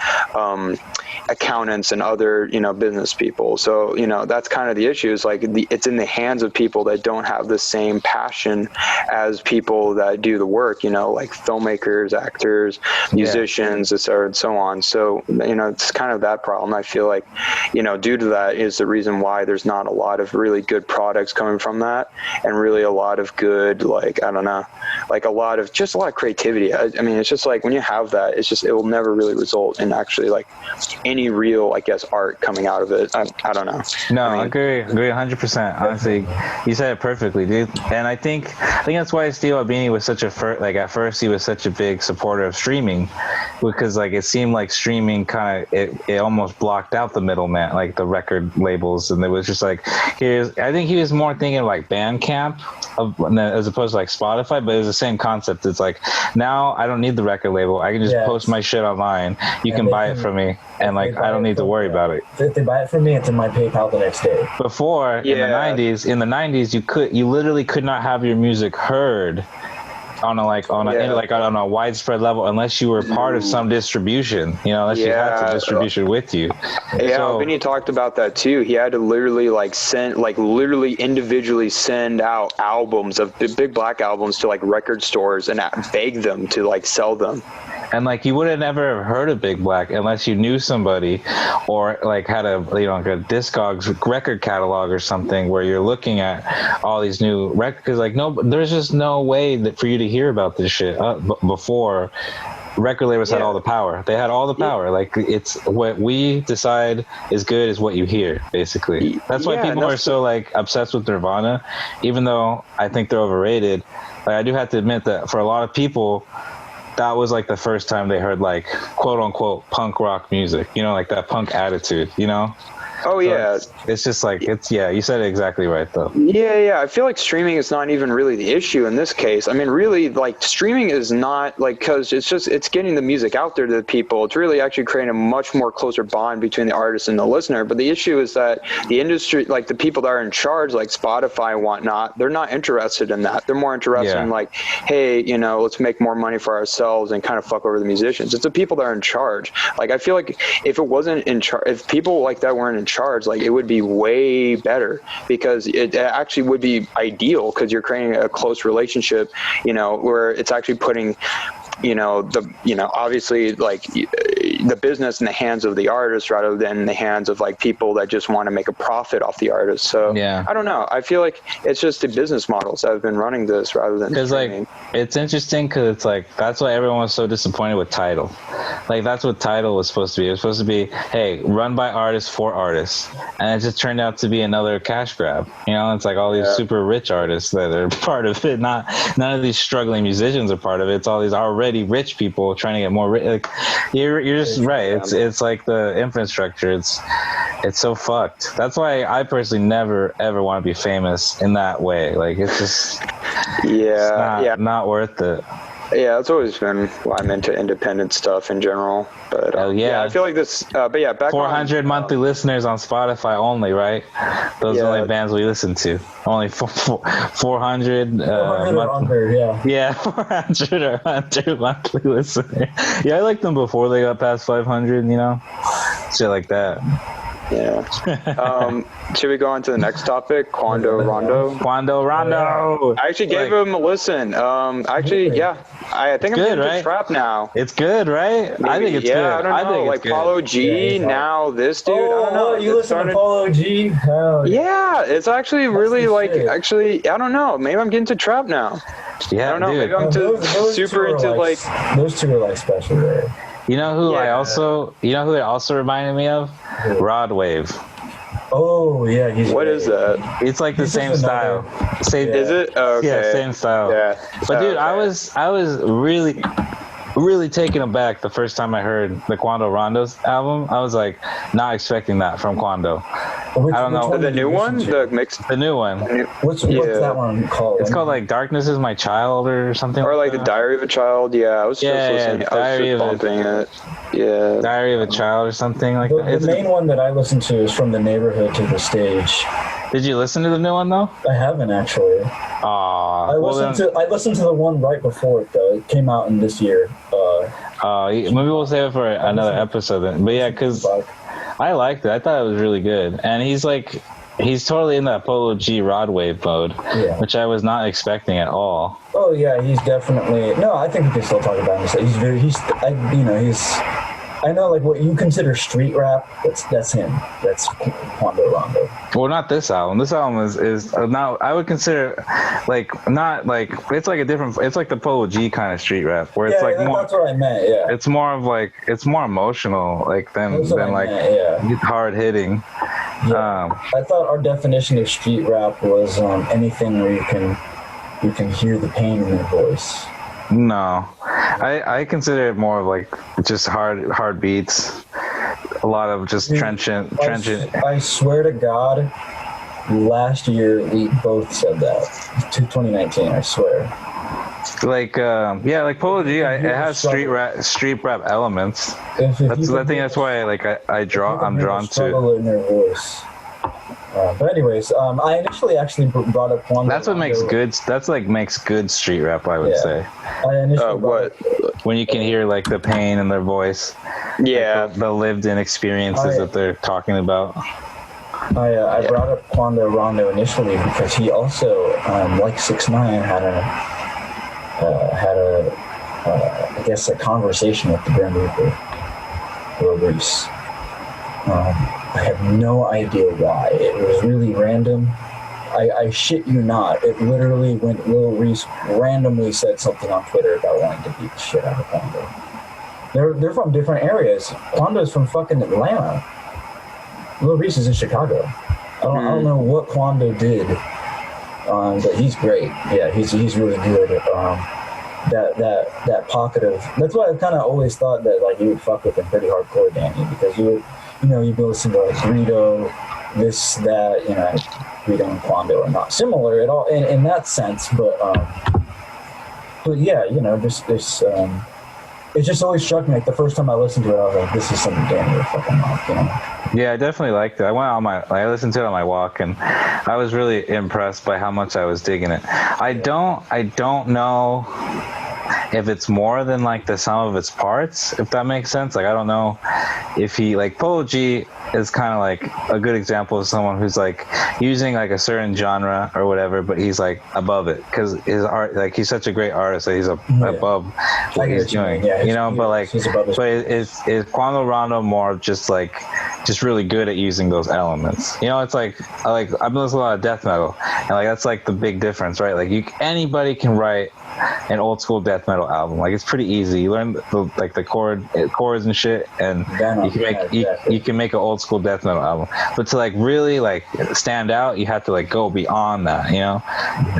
accountants and other, you know, business people. So, you know, that's kind of the issue is like it's in the hands of people that don't have the same passion as people that do the work, you know, like filmmakers, actors, musicians, et cetera, and so on. So, you know, it's kind of that problem. I feel like, you know, due to that is the reason why there's not a lot of really good products coming from that and really a lot of good, like, I don't know, like a lot of creativity. I mean, it's just like when you have that, it's just, it will never really result in actually like any real, I guess, art coming out of it. I don't know. No, I agree 100%. Honestly, you said it perfectly, dude. And I think that's why Steve Albini was such at first he was such a big supporter of streaming, because like it seemed like streaming kind of it almost blocked out the middleman, like the record labels, and it was just like I think he was more thinking like Bandcamp as opposed to like Spotify, but it was the same concept. It's like now I don't need the record label. I can just post my shit online. You can buy it from me, and like I don't need to worry about it. If they buy it from me, it's in my PayPal the next day. Before in the 90s, you literally could not have your music heard on a widespread level unless you were part of some distribution, you know, unless you had some distribution with you. Yeah, so, Vinny talked about that too. He had to literally individually send out albums of big black albums to like record stores and beg them to like sell them. And like you would have never heard of Big Black unless you knew somebody or like had a Discogs record catalog or something where you're looking at all these new records. Because like there's just no way for you to hear about this shit before. Record labels had all the power. They had all the power. Like it's what we decide is good is what you hear, basically. That's why people are so like obsessed with Nirvana, even though I think they're overrated. Like I do have to admit that for a lot of people, that was like the first time they heard like quote unquote punk rock music, you know, like that punk attitude, you know? Oh, yeah. It's just like, you said it exactly right, though. Yeah. I feel like streaming is not even really the issue in this case. I mean, really, like, streaming is not, like, because it's getting the music out there to the people. It's really actually creating a much more closer bond between the artist and the listener. But the issue is that the industry, like, the people that are in charge, like Spotify and whatnot, they're not interested in that. They're more interested in, like, hey, you know, let's make more money for ourselves and kind of fuck over the musicians. It's the people that are in charge. Like, I feel like if it wasn't in charge, if people like that weren't in charge, like, it would be way better, because it actually would be ideal, because you're creating a close relationship, you know, where it's actually putting, you know, obviously, like, the business in the hands of the artist rather than the hands of, like, people that just want to make a profit off the artist. So I don't know. I feel like it's just the business models that have been running this rather than because, like, it's interesting because it's like that's why everyone was so disappointed with Tidal. Like, that's what Tidal was supposed to be. It was supposed to be, hey, run by artists for artists, and it just turned out to be another cash grab. You know, it's like all these super rich artists that are part of it. None of these struggling musicians are part of it. It's all these already rich people trying to get more rich. Like, you're just right. It's like the infrastructure. It's so fucked. That's why I personally never ever want to be famous in that way. Like, it's just not worth it. Yeah, it's always been why I'm into independent stuff in general. But I feel like this. But yeah, back 400 monthly listeners on Spotify only, right? Those are the only bands we listen to. Only 400. 400 or under, yeah, 400 or under monthly listeners. Yeah, I liked them before they got past 500. You know, shit like that. Yeah. Should we go on to the next topic? Quando Rondo. Quando Rondo. I actually gave him a listen. I think I'm getting into trap now. It's good, right? Maybe. I think it's good. I don't know. Like Paulo G, now this dude. I don't know. You listen to Paulo G? Hell yeah, it's actually really like. Shit. Actually, I don't know. Maybe I'm getting to trap now. Yeah, I don't know. Dude. Maybe I'm super into like. Those two are like special, right? You know who it also reminded me of? Rod Wave. Oh yeah, what is that? It's like the same style. Same. Is it? Oh, okay. Yeah, same style. Yeah. But dude, I was really taken aback the first time I heard the Quando Rondo's album. I was like not expecting that from Quando. I don't know. The new one? The mixed? The new one. What's that one called? It's called like Darkness Is My Child or something. Or like The Diary of a Child. Yeah, I was just listening. I was just bumping it. Yeah. Diary of a Child or something like that. The main one that I listen to is From the Neighborhood to the Stage. Did you listen to the new one though? I haven't actually. I listened to the one right before it though. It came out in this year. Maybe we'll save it for another episode then. But yeah, because I liked it. I thought it was really good. And he's totally in that Polo G Rod Wave mode, which I was not expecting at all. Oh yeah, he's definitely. No, I think we can still talk about him. I know, like, what you consider street rap, that's him. That's Quando Rondo. Well, not this album. This album is now, I would consider, like, not, like, it's like a different, it's like the Polo G kind of street rap, where it's, like, more. That's what I meant, yeah. It's more of, like, it's more emotional, like, than like, hard-hitting. Yeah. I thought our definition of street rap was anything where you can hear the pain in your voice. No, I consider it more of like just hard beats, a lot of just trenchant. I swear to God, last year we both said that. 2019, I swear. Like like Polo G, it has street rap elements. I think that's why I'm drawn to. In their voice. But anyways, I initially actually brought up Quando. That's what makes good. That's like makes good street rap, I would say. I initially when you can hear like the pain in their voice. Yeah, like the lived-in experiences that they're talking about. I brought up Quando Rondo initially because he also, like 6ix9ine, had I guess a conversation with the Grim Reaper, Lil Reese. I have no idea why. It was really random. I shit you not. It literally went. Lil Reese randomly said something on Twitter about wanting to beat the shit out of Quando. They're from different areas. Quando's from fucking Atlanta. Lil Reese is in Chicago. I don't know what Quando did, but he's great. Yeah, he's really good. That pocket of. That's why I kind of always thought that like you would fuck with him pretty hardcore, Danny, because you can listen to like Greedo, this, that, Greedo and Quando are not similar at all in that sense, but yeah, just this. It just always struck me, like, the first time I listened to it, I was like, this is something Danny would fucking like, Yeah, I definitely liked it. I listened to it on my walk, and I was really impressed by how much I was digging it. I don't know if it's more than like the sum of its parts, if that makes sense. Like, I don't know if he, like, Polo G is kind of like a good example of someone who's like using like a certain genre or whatever, but he's like above it because his art, like, he's such a great artist that he's above what he's doing. But like, is Quando Rondo more just really good at using those elements? It's like I've been listening to a lot of death metal, and like that's like the big difference, right? Like, anybody can write an old school death metal album. Like, it's pretty easy. You learn the chords and shit, and you can make an old school death metal album. But to like really like stand out, you have to like go beyond that,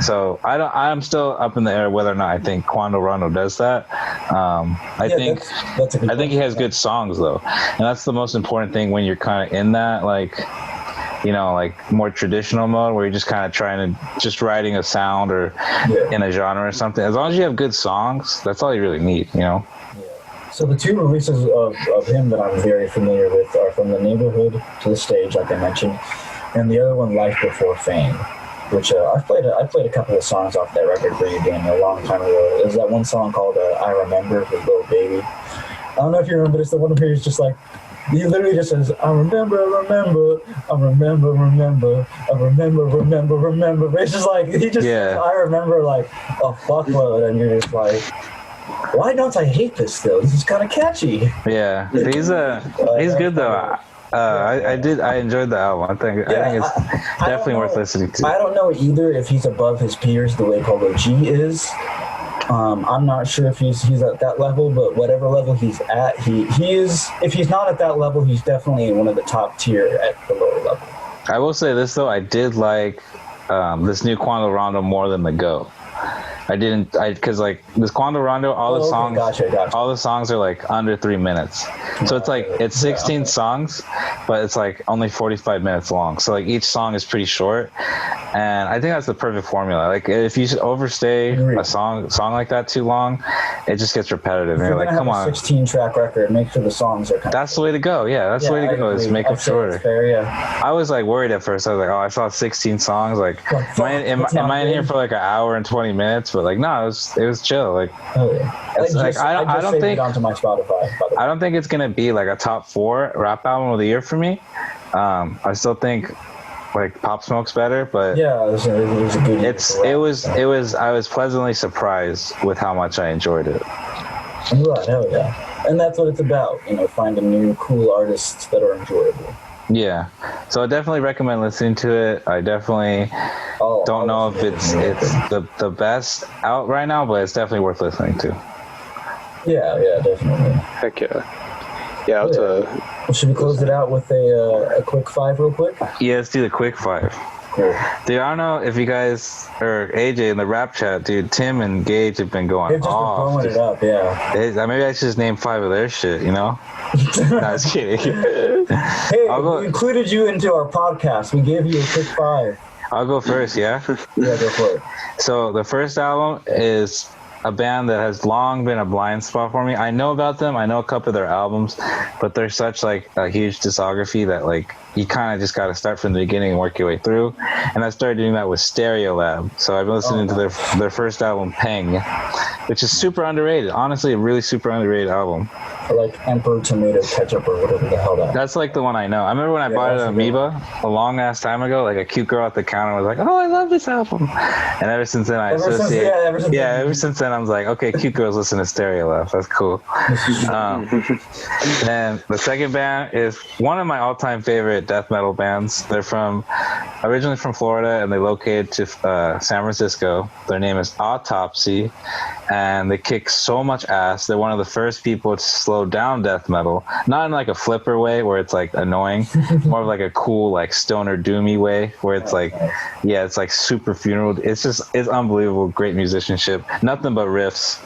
So I'm still up in the air whether or not I think Quando Rondo does that. I think he has good songs though, and that's the most important thing when you're kind of in that like more traditional mode where you're just kind of trying to just writing a sound or in a genre or something. As long as you have good songs, that's all you really need, Yeah. So the two releases of him that I'm very familiar with are From the Neighborhood to the Stage, like I mentioned, and the other one, Life Before Fame, which I played a couple of songs off that record for you, Danny, a long time ago. There's that one song called I Remember with Lil Baby. I don't know if you remember, but it's the one where he's just like, he literally just says, I remember. It's just like, he just says, I remember like a fuckload, and you're just like, why don't I hate this still? This is kind of catchy. Yeah, he's good though. I enjoyed the album. I think it's definitely worth listening to. I don't know either if he's above his peers the way Polo G is. I'm not sure if he's at that level, but whatever level he's at, he is. If he's not at that level, he's definitely one of the top tier at the lower level. I will say this though, I did like this new Quando Rondo more than the Go. Because like this Quando Rondo, all the songs are like under 3 minutes. So it's like, it's 16 songs, but it's like only 45 minutes long. So like each song is pretty short. And I think that's the perfect formula. Like, if you overstay a song like that too long, it just gets repetitive. And you're like, come on. 16 track record, make sure the songs are That's the way to go. Yeah, that's the way to go, is make them shorter. Fair, I was like worried at first. I was like, I saw 16 songs. Like, am I in here for like an hour and 20 minutes? But like, no, it was chill. Like, I don't think onto my Spotify. I don't think it's gonna be like a top 4 rap album of the year for me. I still think like Pop Smoke's better, but yeah, it was a good. I was pleasantly surprised with how much I enjoyed it. Right, hell yeah, and that's what it's about. Finding new cool artists that are enjoyable. Yeah, so I definitely recommend listening to it. I definitely don't know if it's the best out right now, but it's definitely worth listening to. Yeah, definitely. Heck yeah. Yeah, Well, should we close it out with a quick 5 real quick? Yeah, let's do the quick 5. Cool. Dude, I don't know if you guys, or AJ in the rap chat, dude, Tim and Gage have been going off. They've just been blowing it up, yeah. Maybe I should just name 5 of their shit, No, I was kidding. Hey, we included you into our podcast. We gave you a quick 5. I'll go first, yeah? Yeah, go for it. So the first album is a band that has long been a blind spot for me. I know about them. I know a couple of their albums, but they're such like a huge discography that like you kind of just got to start from the beginning and work your way through. And I started doing that with Stereolab. So I've been listening to their first album, Peng, which is super underrated. Honestly, a really super underrated album. I like Emperor Tomato Ketchup or whatever the hell that is. That's like the one I know. I remember when I bought it at Amoeba a long ass time ago, like a cute girl at the counter was like, "Oh, I love this album." And ever since then I associate. Ever since then I was like, okay, cute girls listen to Stereolab. That's cool. And the second band is one of my all-time favorite death metal bands. They're originally from Florida, and they located to San Francisco. Their name is Autopsy, and they kick so much ass. They're one of the first people to slow down death metal, not in like a flipper way where it's like annoying, more of like a cool like stoner doomy way where it's like, it's like super funeral. It's unbelievable, great musicianship, nothing but riffs.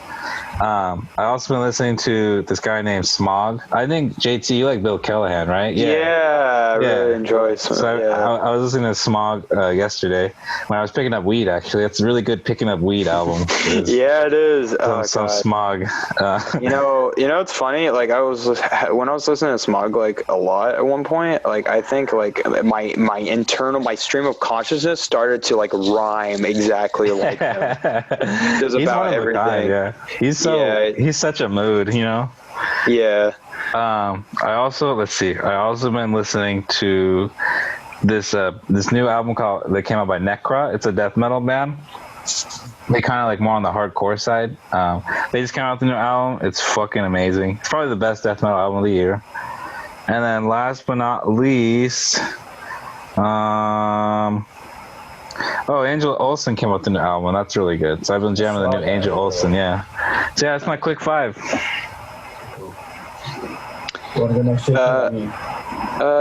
I also been listening to this guy named Smog. I think JT, you like Bill Callahan, right? I really enjoy. So I was listening to Smog yesterday when I was picking up weed. Actually, it's a really good picking up weed album. Yeah, it is. Some Smog. You know, it's funny. Like when I was listening to Smog like a lot at one point. Like I think like my stream of consciousness started to like rhyme exactly like just about everything. Yeah, he's such a mood, you know. Yeah. I also been listening to this new album that came out by Necra. It's a death metal band. They kind of like more on the hardcore side. They just came out with a new album. It's fucking amazing. It's probably the best death metal album of the year. And then last but not least, Angel Olsen came out with a new album. That's really good. So I've been jamming the new Angel Olsen. Yeah. So yeah, that's my quick 5.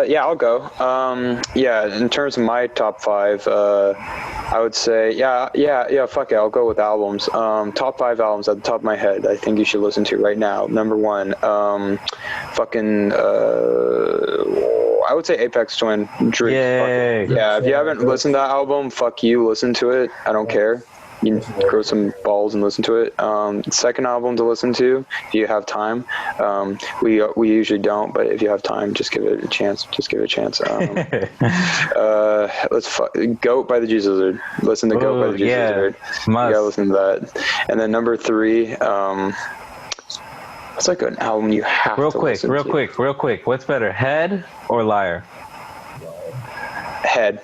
Yeah, I'll go. In terms of my top 5, I would say, fuck it, I'll go with albums. Top 5 albums at the top of my head I think you should listen to right now. Number 1, I would say Aphex Twin. Drake. Yeah, if you haven't listened to that album, fuck you, listen to it. I don't care. You can grow some balls and listen to it. Second album to listen to if you have time. We usually don't, but if you have time, just give it a chance. Goat by the Jesus Lizard. Listen to Goat by the Jesus Lizard. You gotta listen to that. And then number 3, what's like an album you have to listen to? Real quick. What's better, Head or Liar? Head.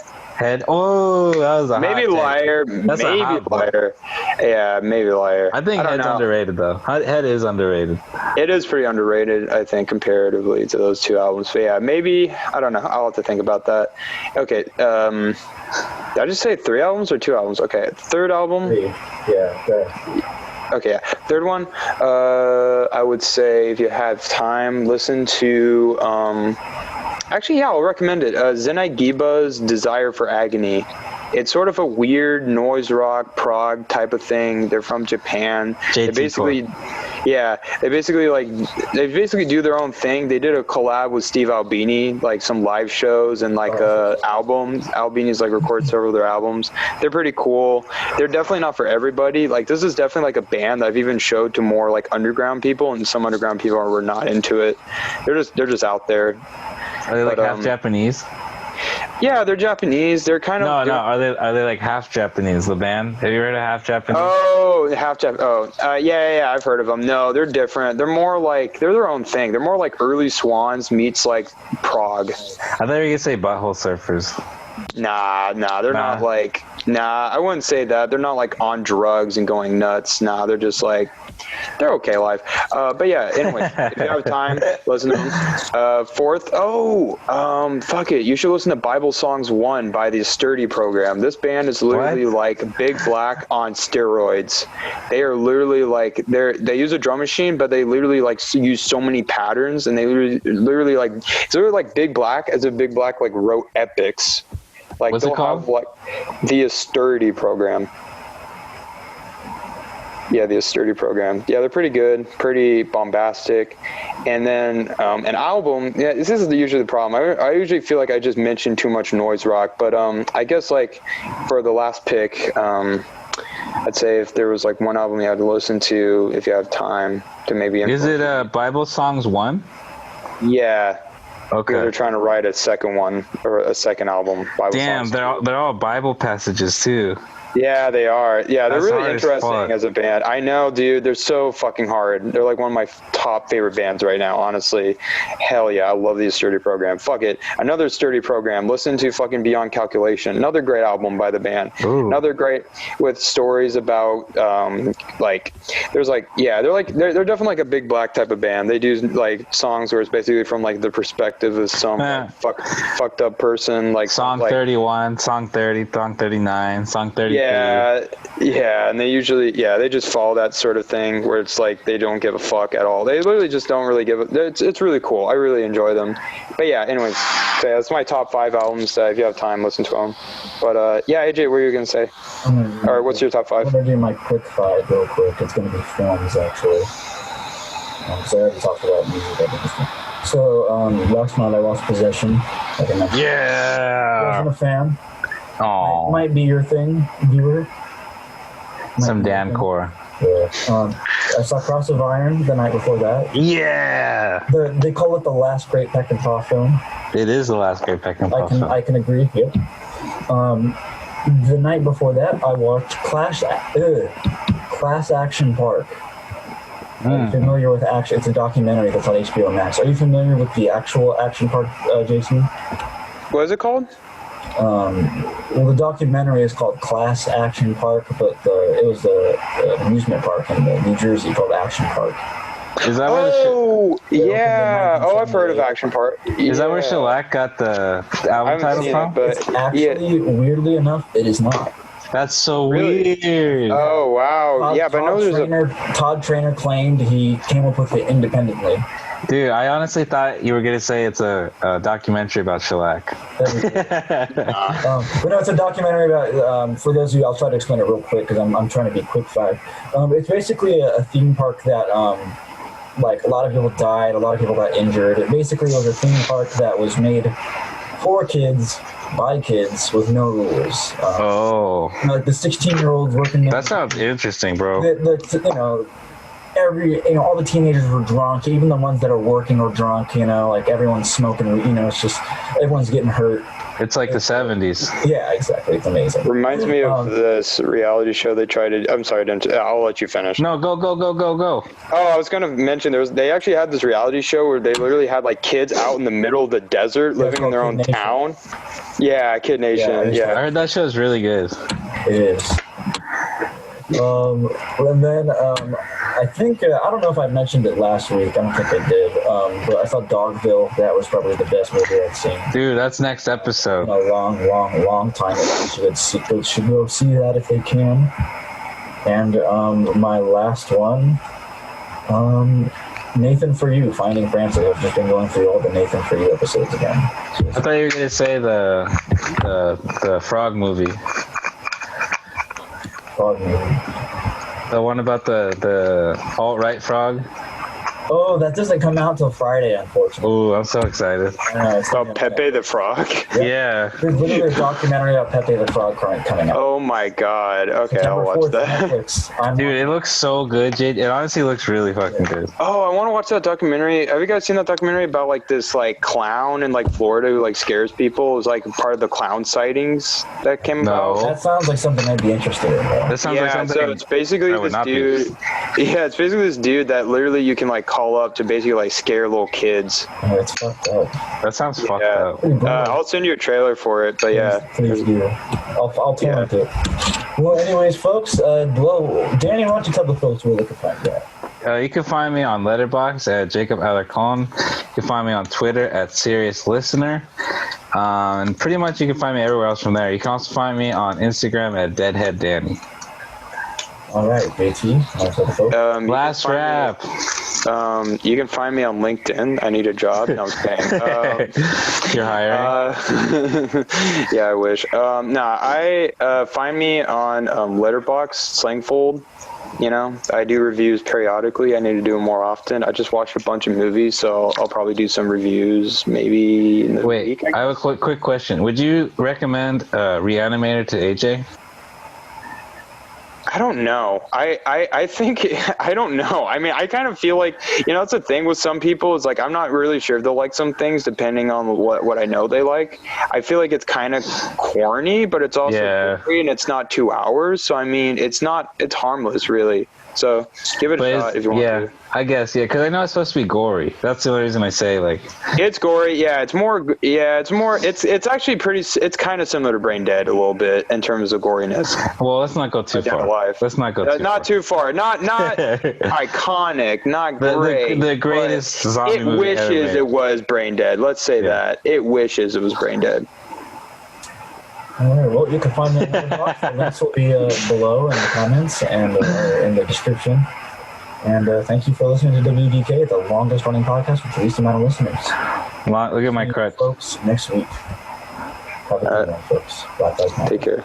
Oh, that was a maybe Liar. Liar. Yeah, maybe Liar. I think Head's underrated though. Head is underrated. It is pretty underrated, I think, comparatively to those 2 albums. But yeah, maybe, I don't know. I'll have to think about that. Okay. Did I just say 3 albums or 2 albums? Okay, third album. 3. Yeah. Okay, third one. I would say if you have time, listen to. Actually, yeah, I'll recommend it. Zenai Giba's Desire for Agony. It's sort of a weird noise rock prog type of thing. They're from Japan. They basically do their own thing. They did a collab with Steve Albini, like some live shows and like albums. Albini's like recorded several of their albums. They're pretty cool. They're definitely not for everybody. Like this is definitely like a band that I've even showed to more like underground people, and some underground people were not into it. They're just out there. Are they like half Japanese? Yeah, they're Japanese. They're kind of no. Are they like half Japanese? The band? Have you heard of half Japanese? Oh, half Japanese. Oh, yeah. I've heard of them. No, they're different. They're more like they're their own thing. They're more like early Swans meets like prog. I thought you were gonna say Butthole Surfers. Nah. They're not like. Nah, I wouldn't say that. They're not like on drugs and going nuts. Nah, they're just like. They're okay live. But yeah, anyway, if you have time, listen to them. Fourth, fuck it. You should listen to Bible Songs 1 by the Sturdy Program. This band is literally like Big Black on steroids. They are literally like, they use a drum machine, but they literally like use so many patterns, and they literally like, it's literally like Big Black as if Big Black like wrote epics. Like what's it called? Have, like, the Sturdy Program. Yeah, the Sturdy Program. Yeah, they're pretty good, pretty bombastic. And then an album, yeah, this is usually the problem. I usually feel like I just mention too much noise rock, but I guess like for the last pick, I'd say if there was like one album you had to listen to if you have time to maybe... Is it Bible Songs 1? Yeah. Okay. They're trying to write a second one or a second album. Bible Damn, songs. they're all Bible passages too. Yeah, they are. Yeah, they're That's really interesting as a band. I know, dude. They're so fucking hard. They're like one of my top favorite bands right now, honestly. Hell yeah, I love the Sturdy Program. Fuck it. Another Sturdy Program. Listen to fucking Beyond Calculation. Another great album by the band. Ooh. Another great with stories about like there's like they're definitely like a Big Black type of band. They do like songs where it's basically from like the perspective of some fucked up person. Like song 31, song 30, song 39, song 38. and they usually they just follow that sort of thing where it's like they don't give a fuck at all. They literally just don't really give a. It's really cool. I really enjoy them. But yeah, anyways, so yeah, that's my top 5 albums. If you have time, listen to them. But AJ, what were you gonna say? Or what's your top 5? I'm gonna do my quick 5 real quick. It's gonna be films actually. So I already talked about music. So last night I lost Possession. Like I mentioned. Yeah. I wasn't a fan. Oh. Might be your thing, viewer. Some damncore. Yeah. I saw Cross of Iron the night before that. Yeah. They call it the last great Peckinpah film. It is the last great Peckinpah film. I can agree. Yep. The night before that, I watched Class Action Park. Are you familiar with Action? It's a documentary that's on HBO Max. Are you familiar with the actual Action Park, JC? What is it called? Well, the documentary is called Class Action Park, but it was the amusement park in New Jersey called Action Park. Is that where I've heard of Action Park. Is that where Shellac got the album title from? It's actually, weirdly enough, it is not. That's so weird. Oh, wow. Todd Trainer claimed he came up with it independently. Dude, I honestly thought you were going to say it's a documentary about shellac. But no, it's a documentary about, for those of you, I'll try to explain it real quick because I'm trying to be quick 5. It's basically a theme park that, like, a lot of people died, a lot of people got injured. It basically was a theme park that was made for kids, by kids, with no rules. Like the 16-year-olds working there. That sounds interesting, bro. All the teenagers were drunk, even the ones that are working are drunk, like everyone's smoking, it's just, everyone's getting hurt. It's like the 70s. Yeah, exactly. It's amazing. Reminds me of this reality show they tried to, I'm sorry, I'll let you finish. No, go. Oh, I was going to mention, they actually had this reality show where they literally had like kids out in the middle of the desert living in their own town. Yeah, Kid Nation. Yeah. I heard that show is really good. It is. And then I think I don't know if I mentioned it last week. I don't think I did. But I thought Dogville. That was probably the best movie I've seen. Dude, that's next episode. In a long time. Should go see that if they can. And my last one, Nathan For You, Finding Francis. I've just been going through all the Nathan For You episodes again. I thought you were gonna say the frog movie. The one about the alt-right frog? Oh, that doesn't come out till Friday, unfortunately. Ooh, I'm so excited. About Pepe the Frog? Yeah. There's literally a documentary about Pepe the Frog coming out. Oh my god. Okay, I'll watch that. Dude, it looks so good, Jade. It honestly looks really fucking good. Oh, I want to watch that documentary. Have you guys seen that documentary about like this like clown in like Florida who like scares people? It was like part of the clown sightings that came about. That sounds like something I'd be interested in. That sounds like something. So it's basically this dude. Yeah, it's basically this dude that literally you can like call up to basically like scare little kids. Oh, it's fucked up. That sounds fucked up. I'll send you a trailer for it, but please do. I'll torrent it. Well, anyways, folks. Danny, why don't you tell the folks where they can find that? You can find me on Letterboxd at Jacob Alarcon. You can find me on Twitter at Serious Listener. And pretty much you can find me everywhere else from there. You can also find me on Instagram at Deadhead Danny. All right, JT. Last rap. You can find me on LinkedIn. I need a job. No, I'm kidding. You're hiring? Yeah, I wish. Find me on Letterboxd, Slangfold. I do reviews periodically. I need to do them more often. I just watched a bunch of movies, so I'll probably do some reviews maybe in the week. I have a quick question. Would you recommend Reanimator to AJ? I don't know. I think I don't know. I mean, I kind of feel like, it's a thing with some people. It's like I'm not really sure if they'll like some things depending on what I know they like. I feel like it's kind of corny, but it's also free and it's not 2 hours. So I mean, it's harmless really. So give it a shot if you want to. I guess, because I know it's supposed to be gory. That's the only reason I say, like... It's gory, it's actually it's kind of similar to Brain Dead a little bit in terms of goriness. Well, let's not go too far. Let's not go too far. Not too far. Not iconic, not great. The greatest zombie movie ever made. It wishes it was Brain Dead. Let's say that. It wishes it was Brain Dead. All right. Well, you can find me on Letterboxd. The links will be below in the comments and in the description. And thank you for listening to WDK, the longest running podcast with the least amount of listeners. Look at my crutch. Folks, next week. Have a good one, folks. Black Lives Matter. Take care.